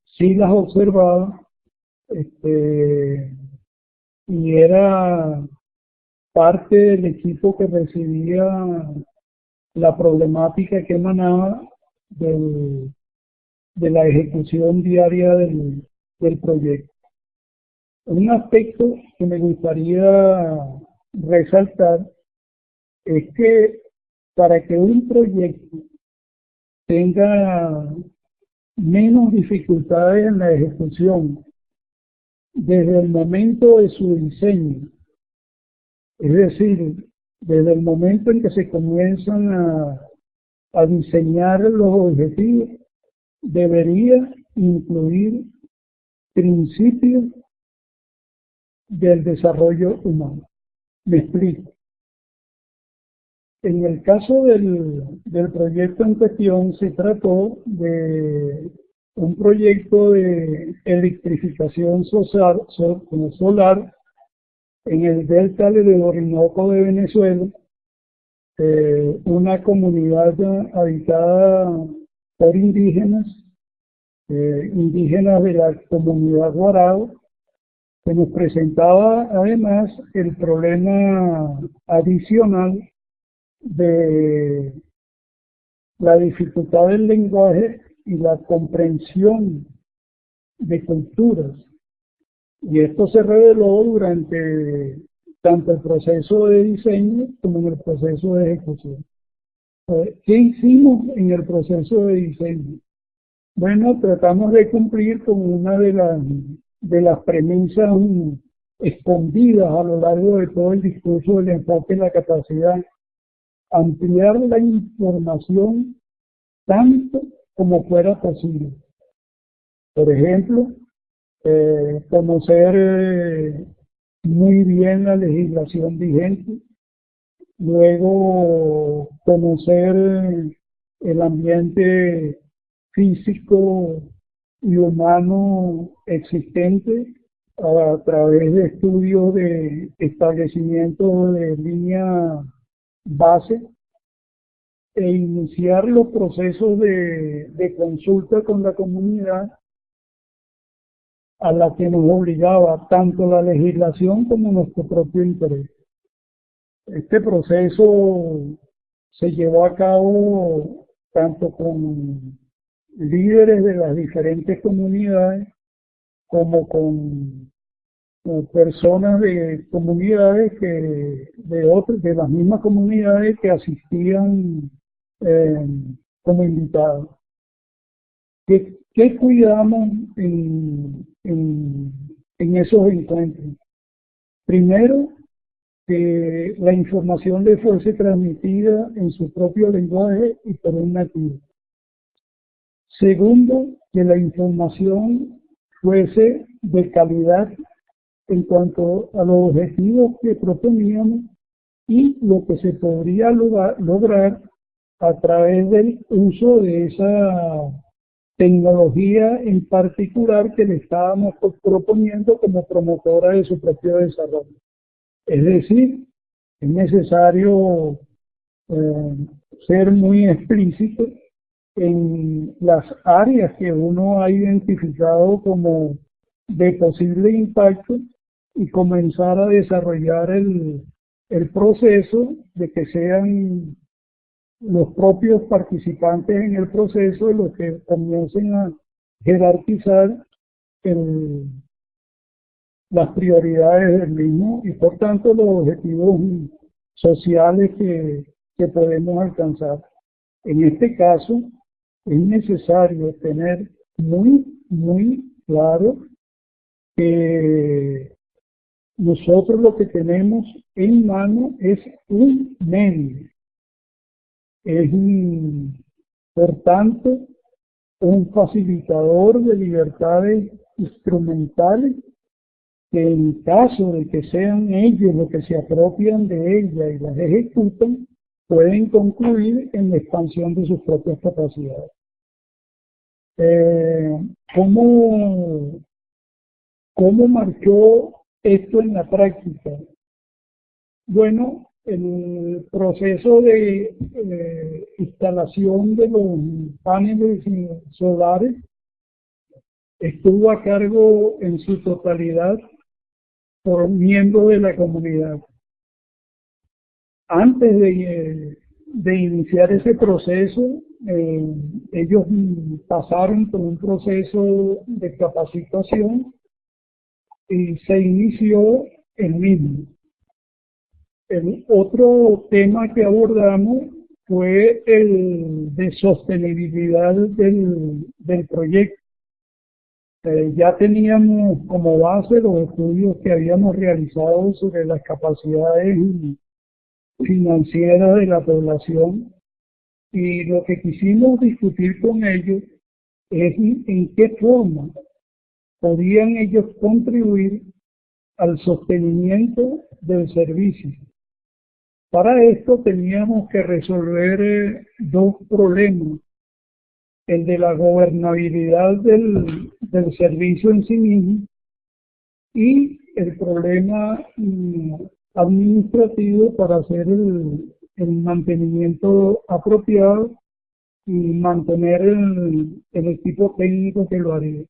Speaker 3: sí las observaba, y era parte del equipo que recibía la problemática que emanaba de la ejecución diaria del proyecto. Un aspecto que me gustaría resaltar es que para que un proyecto tenga menos dificultades en la ejecución desde el momento de su diseño, es decir, desde el momento en que se comienzan a diseñar los objetivos, debería incluir principios del desarrollo humano. Me explico. En el caso del proyecto en cuestión, se trató de un proyecto de electrificación solar en el delta del Orinoco de Venezuela, una comunidad habitada por indígenas de la comunidad Guarao, que nos presentaba además el problema adicional de la dificultad del lenguaje y la comprensión de culturas. Y esto se reveló durante tanto el proceso de diseño como en el proceso de ejecución. ¿Qué hicimos en el proceso de diseño? Bueno, tratamos de cumplir con una de las premisas escondidas a lo largo de todo el discurso del enfoque en la capacidad, ampliar la información tanto como fuera posible. Por ejemplo, conocer muy bien la legislación vigente, luego conocer el ambiente físico y humano existente a través de estudios de establecimiento de línea base e iniciar los procesos de consulta con la comunidad a la que nos obligaba tanto la legislación como nuestro propio interés. Este proceso se llevó a cabo tanto con líderes de las diferentes comunidades como con personas de comunidades de las mismas comunidades que asistían como invitados. ¿Qué cuidamos en esos encuentros? Primero, que la información le fuese transmitida en su propio lenguaje y por un nativo. Segundo, que la información fuese de calidad en cuanto a los objetivos que proponíamos y lo que se podría lograr a través del uso de esa tecnología en particular que le estábamos proponiendo como promotora de su propio desarrollo. Es decir, es necesario ser muy explícito en las áreas que uno ha identificado como de posible impacto y comenzar a desarrollar el proceso de que sean los propios participantes en el proceso los que comiencen a jerarquizar las prioridades del mismo y por tanto los objetivos sociales que podemos alcanzar. En este caso es necesario tener muy claro que nosotros lo que tenemos en mano es un medio. Es, por tanto, un facilitador de libertades instrumentales que en caso de que sean ellos los que se apropian de ellas y las ejecutan, pueden concluir en la expansión de sus propias capacidades. ¿Cómo marchó esto en la práctica? Bueno, el proceso de instalación de los paneles solares estuvo a cargo en su totalidad por miembros de la comunidad. Antes de iniciar ese proceso, ellos pasaron por un proceso de capacitación y se inició el mismo. El otro tema que abordamos fue el de sostenibilidad del proyecto. Ya teníamos como base los estudios que habíamos realizado sobre las capacidades financieras de la población y lo que quisimos discutir con ellos es en qué forma podían ellos contribuir al sostenimiento del servicio. Para esto teníamos que resolver dos problemas: el de la gobernabilidad del servicio en sí mismo y el problema administrativo para hacer el mantenimiento apropiado y mantener el equipo técnico que lo haría.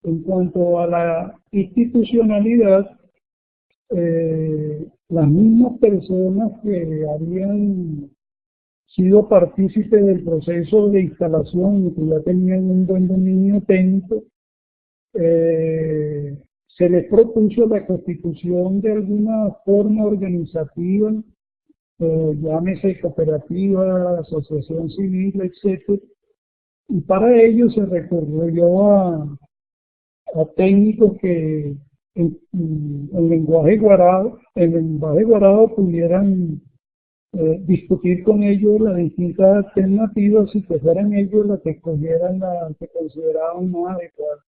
Speaker 3: En cuanto a la institucionalidad, las mismas personas que habían sido partícipes del proceso de instalación y que ya tenían un buen dominio técnico, se les propuso la constitución de alguna forma organizativa, llámese cooperativa, asociación civil, etc. Y para ello se recurrió a técnicos que en lenguaje guarado pudieran discutir con ellos las distintas alternativas y que fueran ellos las que escogieran la que consideraban más adecuada.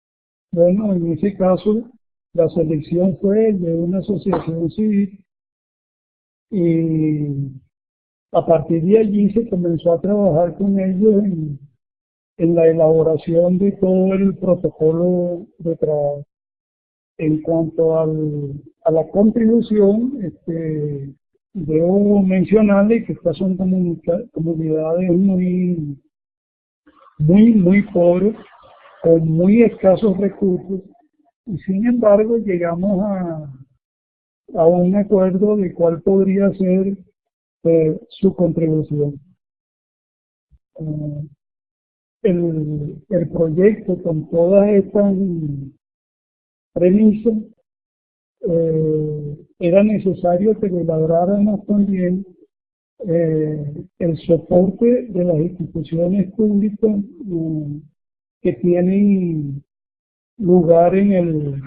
Speaker 3: Bueno, en ese caso la selección fue de una asociación civil y a partir de allí se comenzó a trabajar con ellos en la elaboración de todo el protocolo de trabajo. En cuanto a la contribución, debo mencionarle que estas son comunidades muy pobres, con muy escasos recursos, y sin embargo llegamos a un acuerdo de cuál podría ser su contribución. El proyecto con todas estas premisas, era necesario que elaboráramos también el soporte de las instituciones públicas que tienen lugar en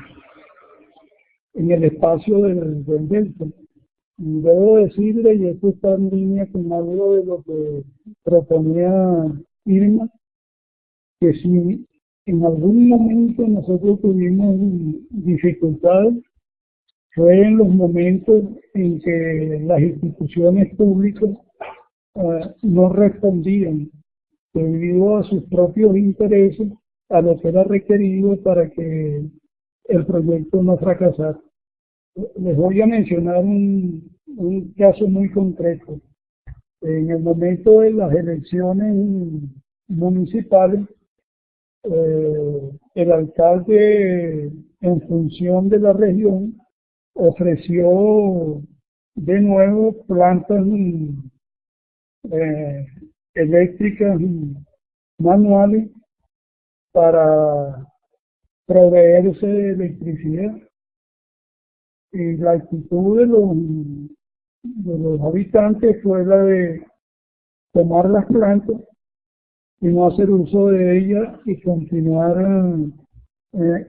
Speaker 3: el espacio del delta. Y debo decirle, y esto está en línea con algo de lo que proponía Irma, que si en algún momento nosotros tuvimos dificultades, fue en los momentos en que las instituciones públicas no respondían debido a sus propios intereses a lo que era requerido para que el proyecto no fracasara. Les voy a mencionar un caso muy concreto. En el momento de las elecciones municipales, el alcalde, en función de la región, ofreció de nuevo plantas eléctricas manuales para proveerse de electricidad. Y la actitud de los habitantes fue la de tomar las plantas y no hacer uso de ellas y continuar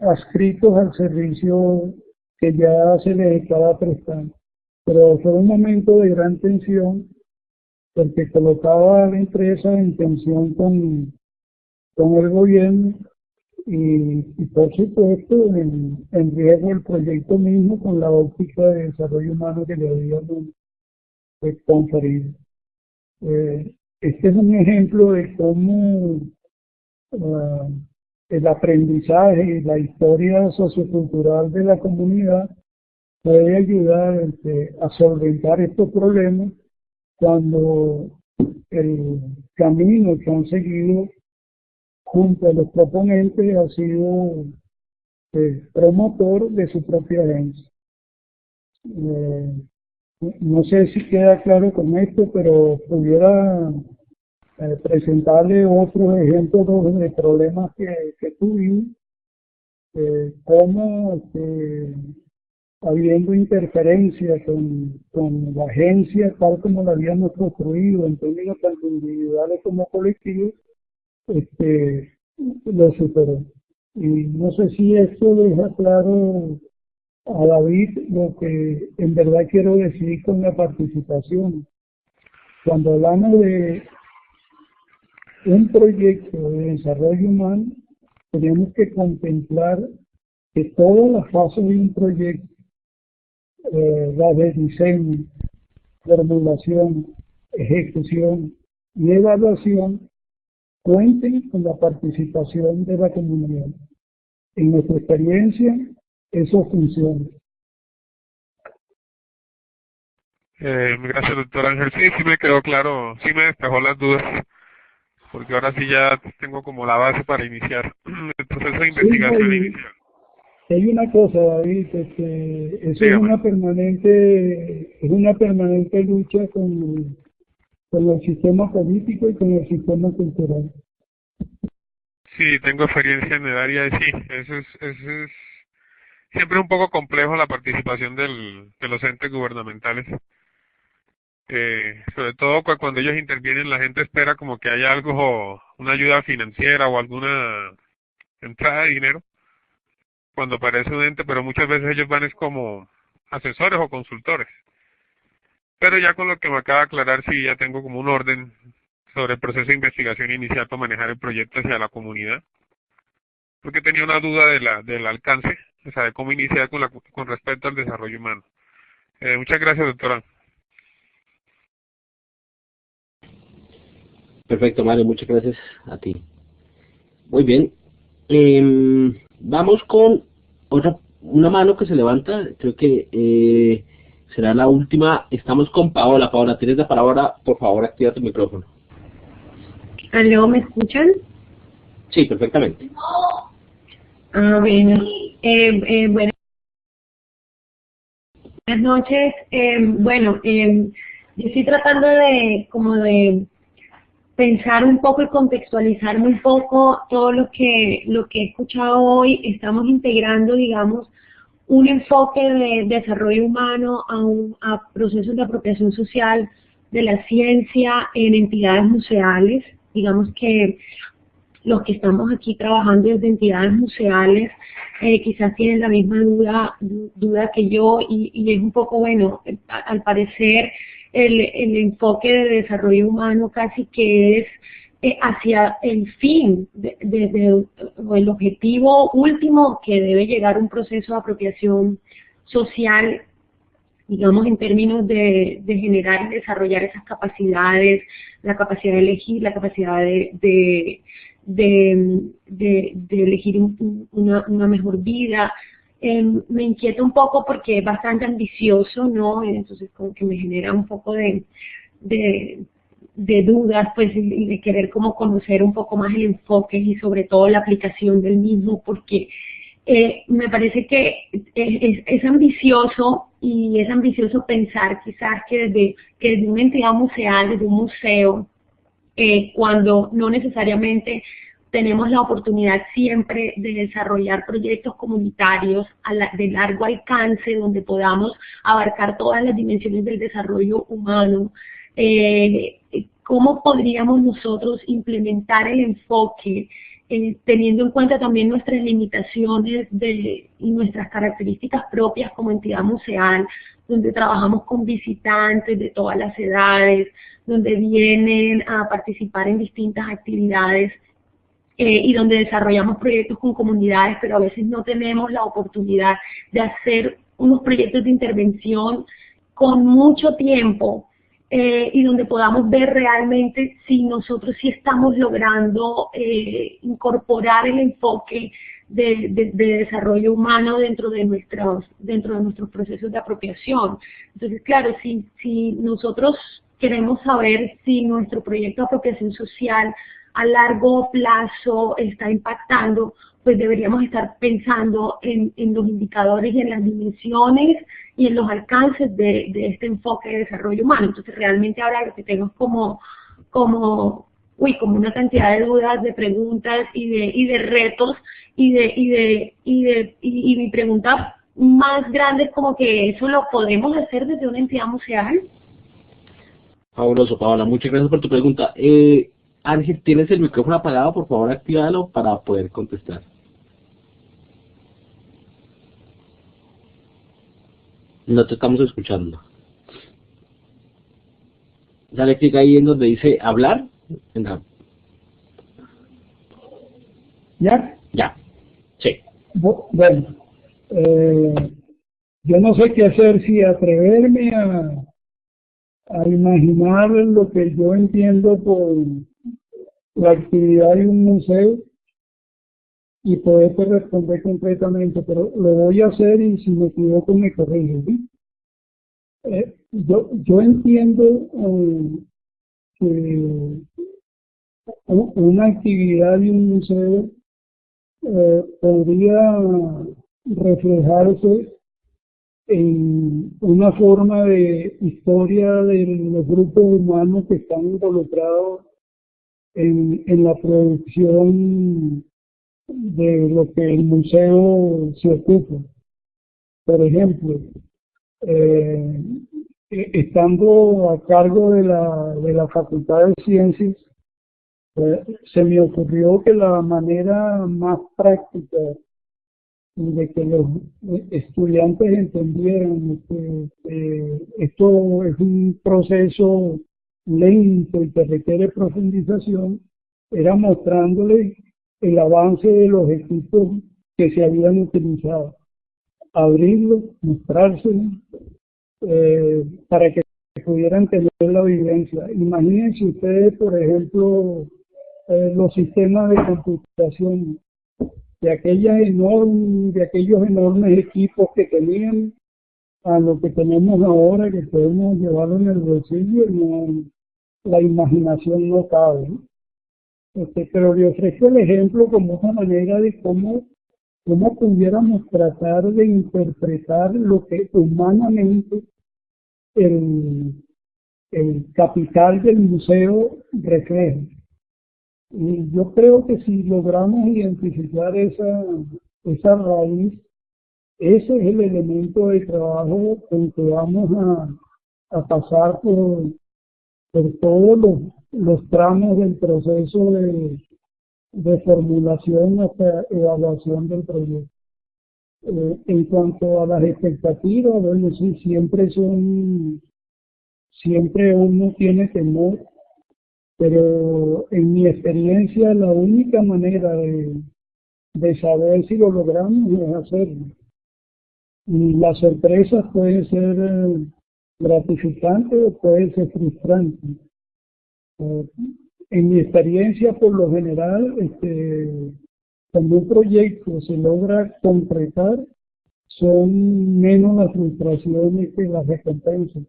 Speaker 3: adscritos al servicio que ya se les estaba prestando. Pero fue un momento de gran tensión porque colocaba a la empresa en tensión con el gobierno y por supuesto en riesgo el proyecto mismo con la óptica de desarrollo humano que le habíamos conferido. Este es un ejemplo de cómo el aprendizaje y la historia sociocultural de la comunidad puede ayudar a solventar estos problemas cuando el camino que han seguido junto a los proponentes ha sido promotor de su propia agencia. No sé si queda claro con esto, pero pudiera presentarle otros ejemplos de problemas que tuvimos, como habiendo interferencia con la agencia tal como la habíamos construido en términos tanto individuales como colectivos, lo superó. Y no sé si esto deja claro a David lo que en verdad quiero decir con la participación. Cuando hablamos de un proyecto de desarrollo humano, tenemos que contemplar que todas las fases de un proyecto, la de diseño, formulación, ejecución y evaluación, cuenten con la participación de la comunidad. En nuestra experiencia, eso funciona.
Speaker 5: Gracias, doctor Ángel. Sí me quedó claro, sí me despejó las dudas, porque ahora sí ya tengo como la base para iniciar el proceso de investigación inicial.
Speaker 3: Hay una cosa, David, eso es una permanente lucha con el sistema político y con el sistema cultural.
Speaker 5: Sí, tengo experiencia en el área y sí, eso es siempre un poco complejo la participación de los entes gubernamentales. Sobre todo cuando ellos intervienen, la gente espera como que haya algo, una ayuda financiera o alguna entrada de dinero cuando aparece un ente, pero muchas veces ellos van es como asesores o consultores. Pero ya con lo que me acaba de aclarar, sí, ya tengo como un orden sobre el proceso de investigación inicial para manejar el proyecto hacia la comunidad, porque tenía una duda del alcance, o sea, de cómo iniciar con respecto al desarrollo humano. Muchas gracias, doctora.
Speaker 1: Perfecto, Mario, muchas gracias a ti. Muy bien. Vamos con una mano que se levanta, creo que será la última. Estamos con Paola. Paola, tienes la palabra, por favor, activa tu micrófono.
Speaker 6: ¿Aló, me escuchan?
Speaker 1: Sí, perfectamente.
Speaker 6: Bueno, buenas noches. Yo estoy tratando de pensar un poco y contextualizarme un poco todo lo que he escuchado hoy. Estamos integrando, digamos, un enfoque de desarrollo humano a procesos de apropiación social de la ciencia en entidades museales. Digamos que los que estamos aquí trabajando desde entidades museales quizás tienen la misma duda que yo y es un poco, bueno, al parecer el enfoque de desarrollo humano casi que es hacia el fin, o el objetivo último que debe llegar un proceso de apropiación social, digamos, en términos de generar y desarrollar esas capacidades, la capacidad de elegir, la capacidad de elegir una mejor vida. Me inquieta un poco porque es bastante ambicioso, ¿no? Entonces como que me genera un poco de dudas, pues, y de querer como conocer un poco más el enfoque y sobre todo la aplicación del mismo, porque me parece que es ambicioso, y es ambicioso pensar quizás que desde una entidad museal, desde un museo, cuando no necesariamente tenemos la oportunidad siempre de desarrollar proyectos comunitarios de largo alcance, donde podamos abarcar todas las dimensiones del desarrollo humano. ¿Cómo podríamos nosotros implementar el enfoque teniendo en cuenta también nuestras limitaciones y nuestras características propias como entidad museal, donde trabajamos con visitantes de todas las edades, donde vienen a participar en distintas actividades y donde desarrollamos proyectos con comunidades, pero a veces no tenemos la oportunidad de hacer unos proyectos de intervención con mucho tiempo, y donde podamos ver realmente si nosotros sí estamos logrando incorporar el enfoque de desarrollo humano dentro de nuestros procesos de apropiación. Entonces, claro, si nosotros queremos saber si nuestro proyecto de apropiación social a largo plazo está impactando, pues deberíamos estar pensando en los indicadores y en las dimensiones y en los alcances de este enfoque de desarrollo humano. Entonces realmente ahora lo que tengo es como una cantidad de dudas, de preguntas y de retos, y mi pregunta más grande es como que eso lo podemos hacer desde una entidad museal.
Speaker 1: Fabuloso, Paola, muchas gracias por tu pregunta. Ángel, ¿tienes el micrófono apagado? Por favor, actívalo para poder contestar. No te estamos escuchando. Dale clic ahí en donde dice hablar.
Speaker 3: ¿Ya?
Speaker 1: Ya. Sí.
Speaker 3: Bueno, yo no sé qué hacer, si atreverme a imaginar lo que yo entiendo por la actividad de un museo y poderte responder completamente, pero lo voy a hacer y si me equivoco me corrijo, ¿sí? Yo entiendo que una actividad de un museo podría reflejarse en una forma de historia de los grupos humanos que están involucrados en la producción de lo que el museo se ocupa. Por ejemplo, estando a cargo de la Facultad de Ciencias, se me ocurrió que la manera más práctica de que los estudiantes entendieran que esto es un proceso lento y que requiere profundización, era mostrándoles el avance de los equipos que se habían utilizado, abrirlos, mostrárselos, para que pudieran tener la vivencia. Imagínense ustedes, por ejemplo, los sistemas de computación de aquellos enormes equipos que tenían a lo que tenemos ahora, que podemos llevarlo en el bolsillo, y la imaginación no cabe, ¿no? Pero le ofrezco el ejemplo como una manera de cómo pudiéramos tratar de interpretar lo que humanamente el capital del museo refleja. Y yo creo que si logramos identificar esa raíz, ese es el elemento de trabajo con que vamos a pasar por todos los tramos del proceso de formulación hasta evaluación del proyecto. En cuanto a las expectativas, bueno, sí, siempre uno tiene temor, pero en mi experiencia la única manera de saber si lo logramos es hacerlo. Y las sorpresas pueden ser gratificantes o pueden ser frustrantes. En mi experiencia, por lo general, cuando un proyecto se logra concretar, son menos las frustraciones que las recompensas.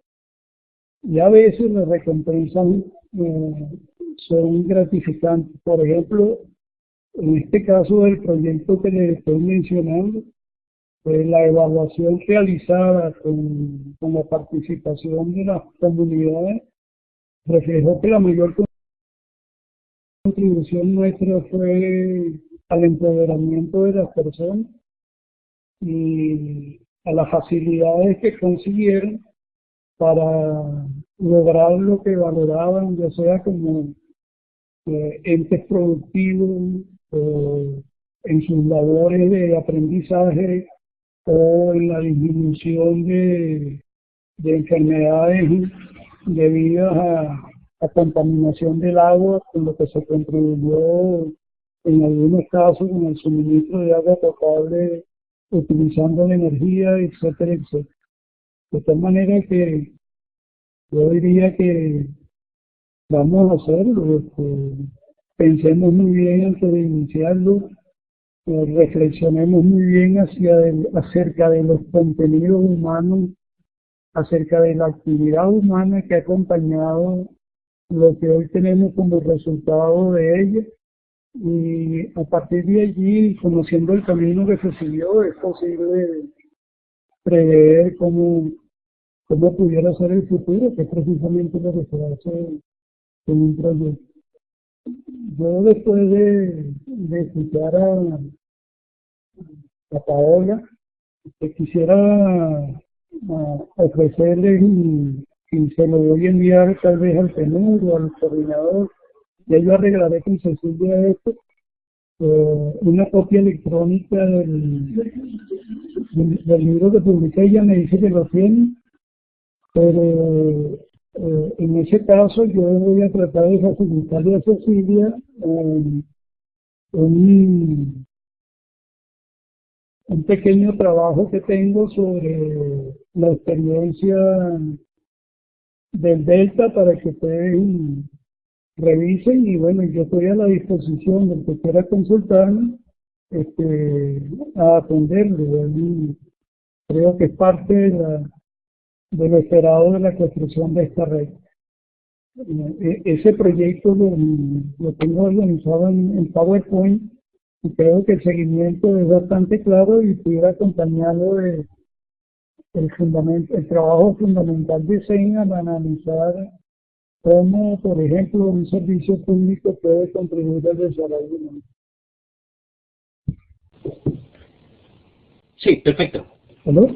Speaker 3: Y a veces las recompensas son gratificantes. Por ejemplo, en este caso del proyecto que les estoy mencionando, la evaluación realizada con la participación de las comunidades reflejó que la mayor contribución nuestra fue al empoderamiento de las personas y a las facilidades que consiguieron para lograr lo que valoraban, ya sea como entes productivos en sus labores de aprendizaje o en la disminución de enfermedades debidas a contaminación del agua, con lo que se contribuyó en algunos casos con el suministro de agua potable utilizando la energía, etcétera, etcétera. De tal manera que yo diría que vamos a hacerlo, pensemos muy bien antes de iniciarlo, reflexionemos muy bien acerca de los contenidos humanos, acerca de la actividad humana que ha acompañado lo que hoy tenemos como resultado de ella, y a partir de allí, conociendo el camino que se siguió, es posible prever cómo pudiera ser el futuro, que es precisamente lo que se hace en un proyecto. Yo, después de escuchar a Paola, quisiera ofrecerle, y se lo voy a enviar tal vez al PNUD o al coordinador, y yo arreglaré con Cecilia esto, una copia electrónica del libro que publiqué. Ella me dice que lo tiene, pero en ese caso yo voy a tratar de facilitarle a Cecilia un pequeño trabajo que tengo sobre la experiencia del Delta, para que ustedes revisen, y bueno, yo estoy a la disposición del que quiera consultarme a atenderle. Creo que es parte de lo esperado de la construcción de esta red. Ese proyecto lo tengo organizado en PowerPoint, y creo que el seguimiento es bastante claro, y pudiera acompañarlo el trabajo fundamental de SENA para analizar cómo, por ejemplo, un servicio público puede contribuir al desarrollo.
Speaker 1: Sí, perfecto.
Speaker 3: ¿Aló?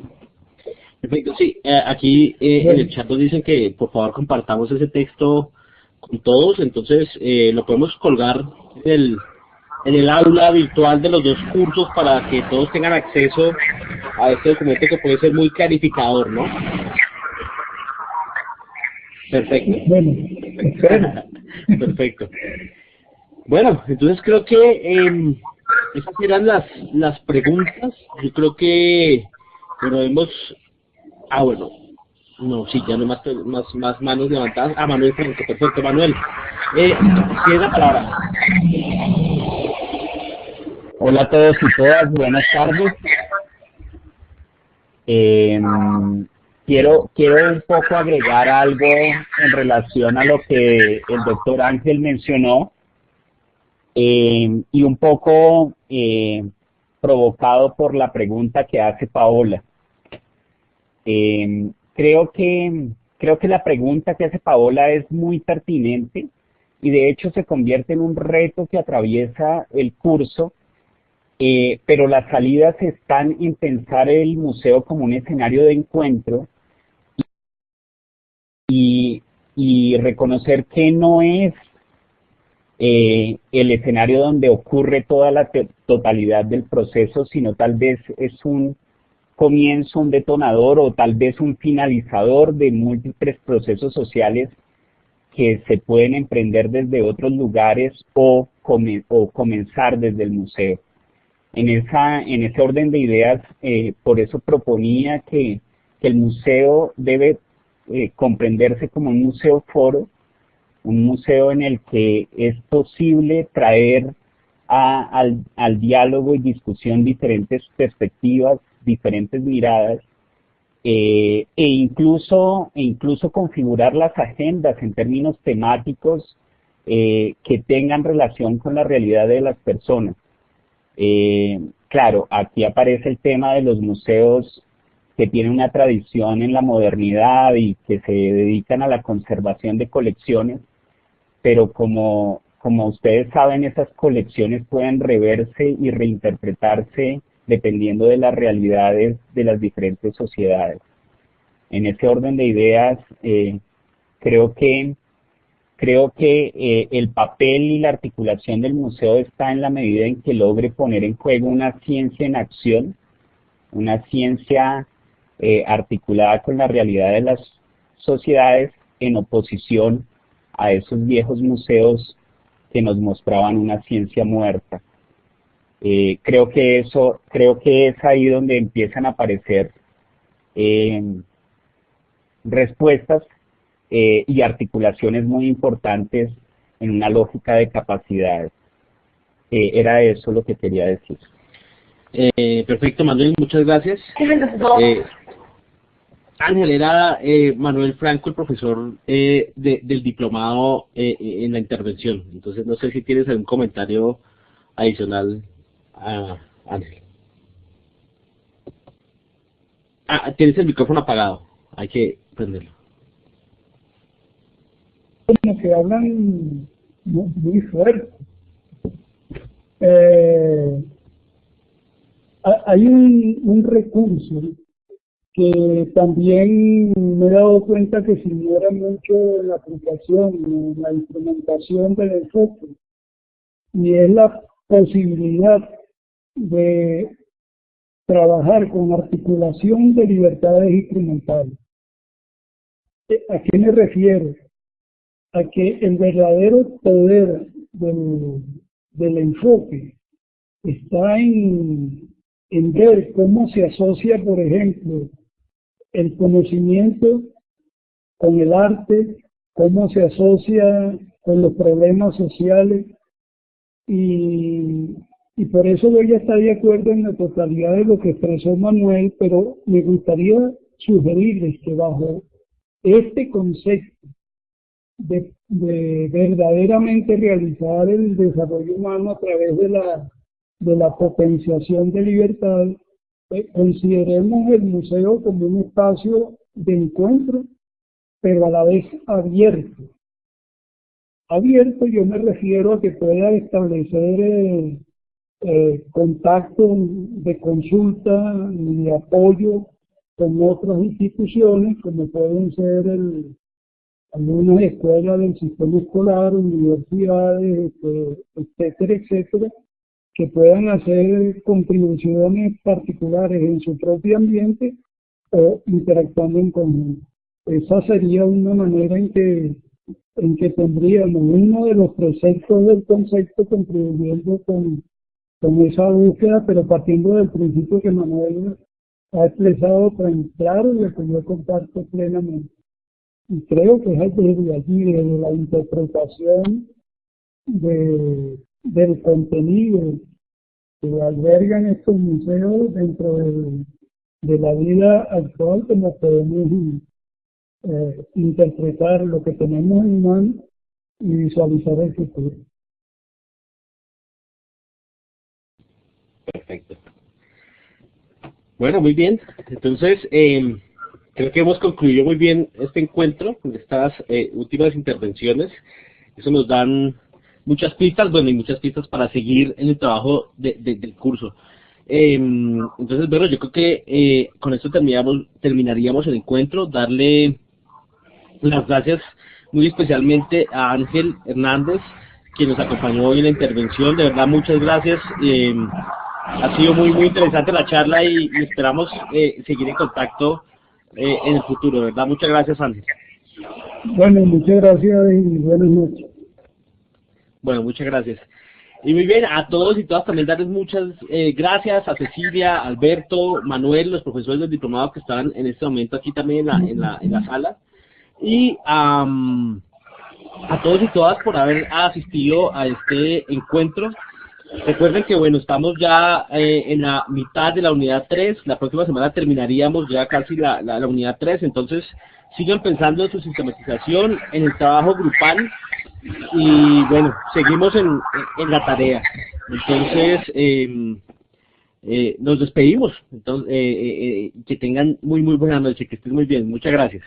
Speaker 1: Perfecto, sí. Aquí en el chat nos dicen que por favor compartamos ese texto con todos, entonces lo podemos colgar en el aula virtual de los dos cursos para que todos tengan acceso a este documento, que puede ser muy clarificador, ¿no? Perfecto.
Speaker 3: Bueno,
Speaker 1: perfecto. Bueno, entonces creo que esas eran las preguntas. Yo creo que hemos... bueno, no, sí, ya no más manos levantadas. Manuel Franco, perfecto, Manuel. Tiene la palabra.
Speaker 7: Hola a todos y todas, buenas tardes. Quiero un poco agregar algo en relación a lo que el doctor Ángel mencionó, y un poco provocado por la pregunta que hace Paola. Creo que la pregunta que hace Paola es muy pertinente, y de hecho se convierte en un reto que atraviesa el curso, pero las salidas están en pensar el museo como un escenario de encuentro y reconocer que no es el escenario donde ocurre toda la totalidad del proceso, sino tal vez es un comienzo, un detonador o tal vez un finalizador de múltiples procesos sociales que se pueden emprender desde otros lugares o comenzar desde el museo. En ese orden de ideas, por eso proponía que el museo debe comprenderse como un museo foro, un museo en el que es posible traer al diálogo y discusión diferentes perspectivas, diferentes miradas, e incluso configurar las agendas en términos temáticos que tengan relación con la realidad de las personas. Claro, aquí aparece el tema de los museos que tienen una tradición en la modernidad y que se dedican a la conservación de colecciones, pero como ustedes saben, esas colecciones pueden reverse y reinterpretarse dependiendo de las realidades de las diferentes sociedades. En ese orden de ideas, creo que el papel y la articulación del museo está en la medida en que logre poner en juego una ciencia en acción, una ciencia articulada con la realidad de las sociedades en oposición a esos viejos museos que nos mostraban una ciencia muerta. Creo que es ahí donde empiezan a aparecer respuestas y articulaciones muy importantes en una lógica de capacidades. Era eso lo que quería decir.
Speaker 1: Perfecto, Manuel, muchas gracias. Ángel, era Manuel Franco, el profesor del diplomado en la intervención. Entonces, no sé si tienes algún comentario adicional a Ángel. Tienes el micrófono apagado, hay que prenderlo.
Speaker 3: Como que hablan muy fuerte. Hay un recurso que también me he dado cuenta que se ignora mucho en la aplicación, en la implementación del enfoque, y es la posibilidad de trabajar con articulación de libertades instrumentales. ¿A qué me refiero? A que el verdadero poder del enfoque está en ver cómo se asocia, por ejemplo, el conocimiento con el arte, cómo se asocia con los problemas sociales, y por eso voy a estar de acuerdo en la totalidad de lo que expresó Manuel, pero me gustaría sugerirles que bajo este concepto de verdaderamente realizar el desarrollo humano a través de la potenciación de libertad, consideremos el museo como un espacio de encuentro, pero a la vez abierto. Abierto, yo me refiero a que pueda establecer contacto de consulta y de apoyo con otras instituciones, como pueden ser algunas escuelas del sistema escolar, universidades, etcétera, etcétera, que puedan hacer contribuciones particulares en su propio ambiente o interactuando en conjunto. Esa sería una manera en que tendríamos uno de los preceptos del concepto contribuyendo con esa búsqueda, pero partiendo del principio que Manuel ha expresado tan claro y que yo comparto plenamente. Y creo que es desde allí, desde la interpretación del contenido que albergan estos museos dentro de la vida actual, como podemos interpretar lo que tenemos en mano y visualizar el futuro.
Speaker 1: Perfecto. Bueno, muy bien. Entonces, creo que hemos concluido muy bien este encuentro con estas últimas intervenciones. Eso nos dan muchas pistas, bueno, y muchas pistas para seguir en el trabajo del curso. Entonces, bueno, yo creo que con esto terminaríamos el encuentro. Darle las gracias muy especialmente a Ángel Hernández, quien nos acompañó hoy en la intervención. De verdad, muchas gracias. Ha sido muy interesante la charla y esperamos seguir en contacto en el futuro. De verdad, muchas gracias, Ángel.
Speaker 3: Bueno, muchas gracias y buenas noches.
Speaker 1: Bueno, muchas gracias. Y muy bien, a todos y todas también darles muchas gracias a Cecilia, Alberto, Manuel, los profesores del diplomado que están en este momento aquí también en la sala. Y a todos y todas por haber asistido a este encuentro. Recuerden que bueno, estamos ya en la mitad de la unidad 3, la próxima semana terminaríamos ya casi la unidad 3, entonces sigan pensando en su sistematización, en el trabajo grupal y bueno, seguimos en la tarea. Entonces, nos despedimos, entonces que tengan muy buena noche, que estén muy bien, muchas gracias.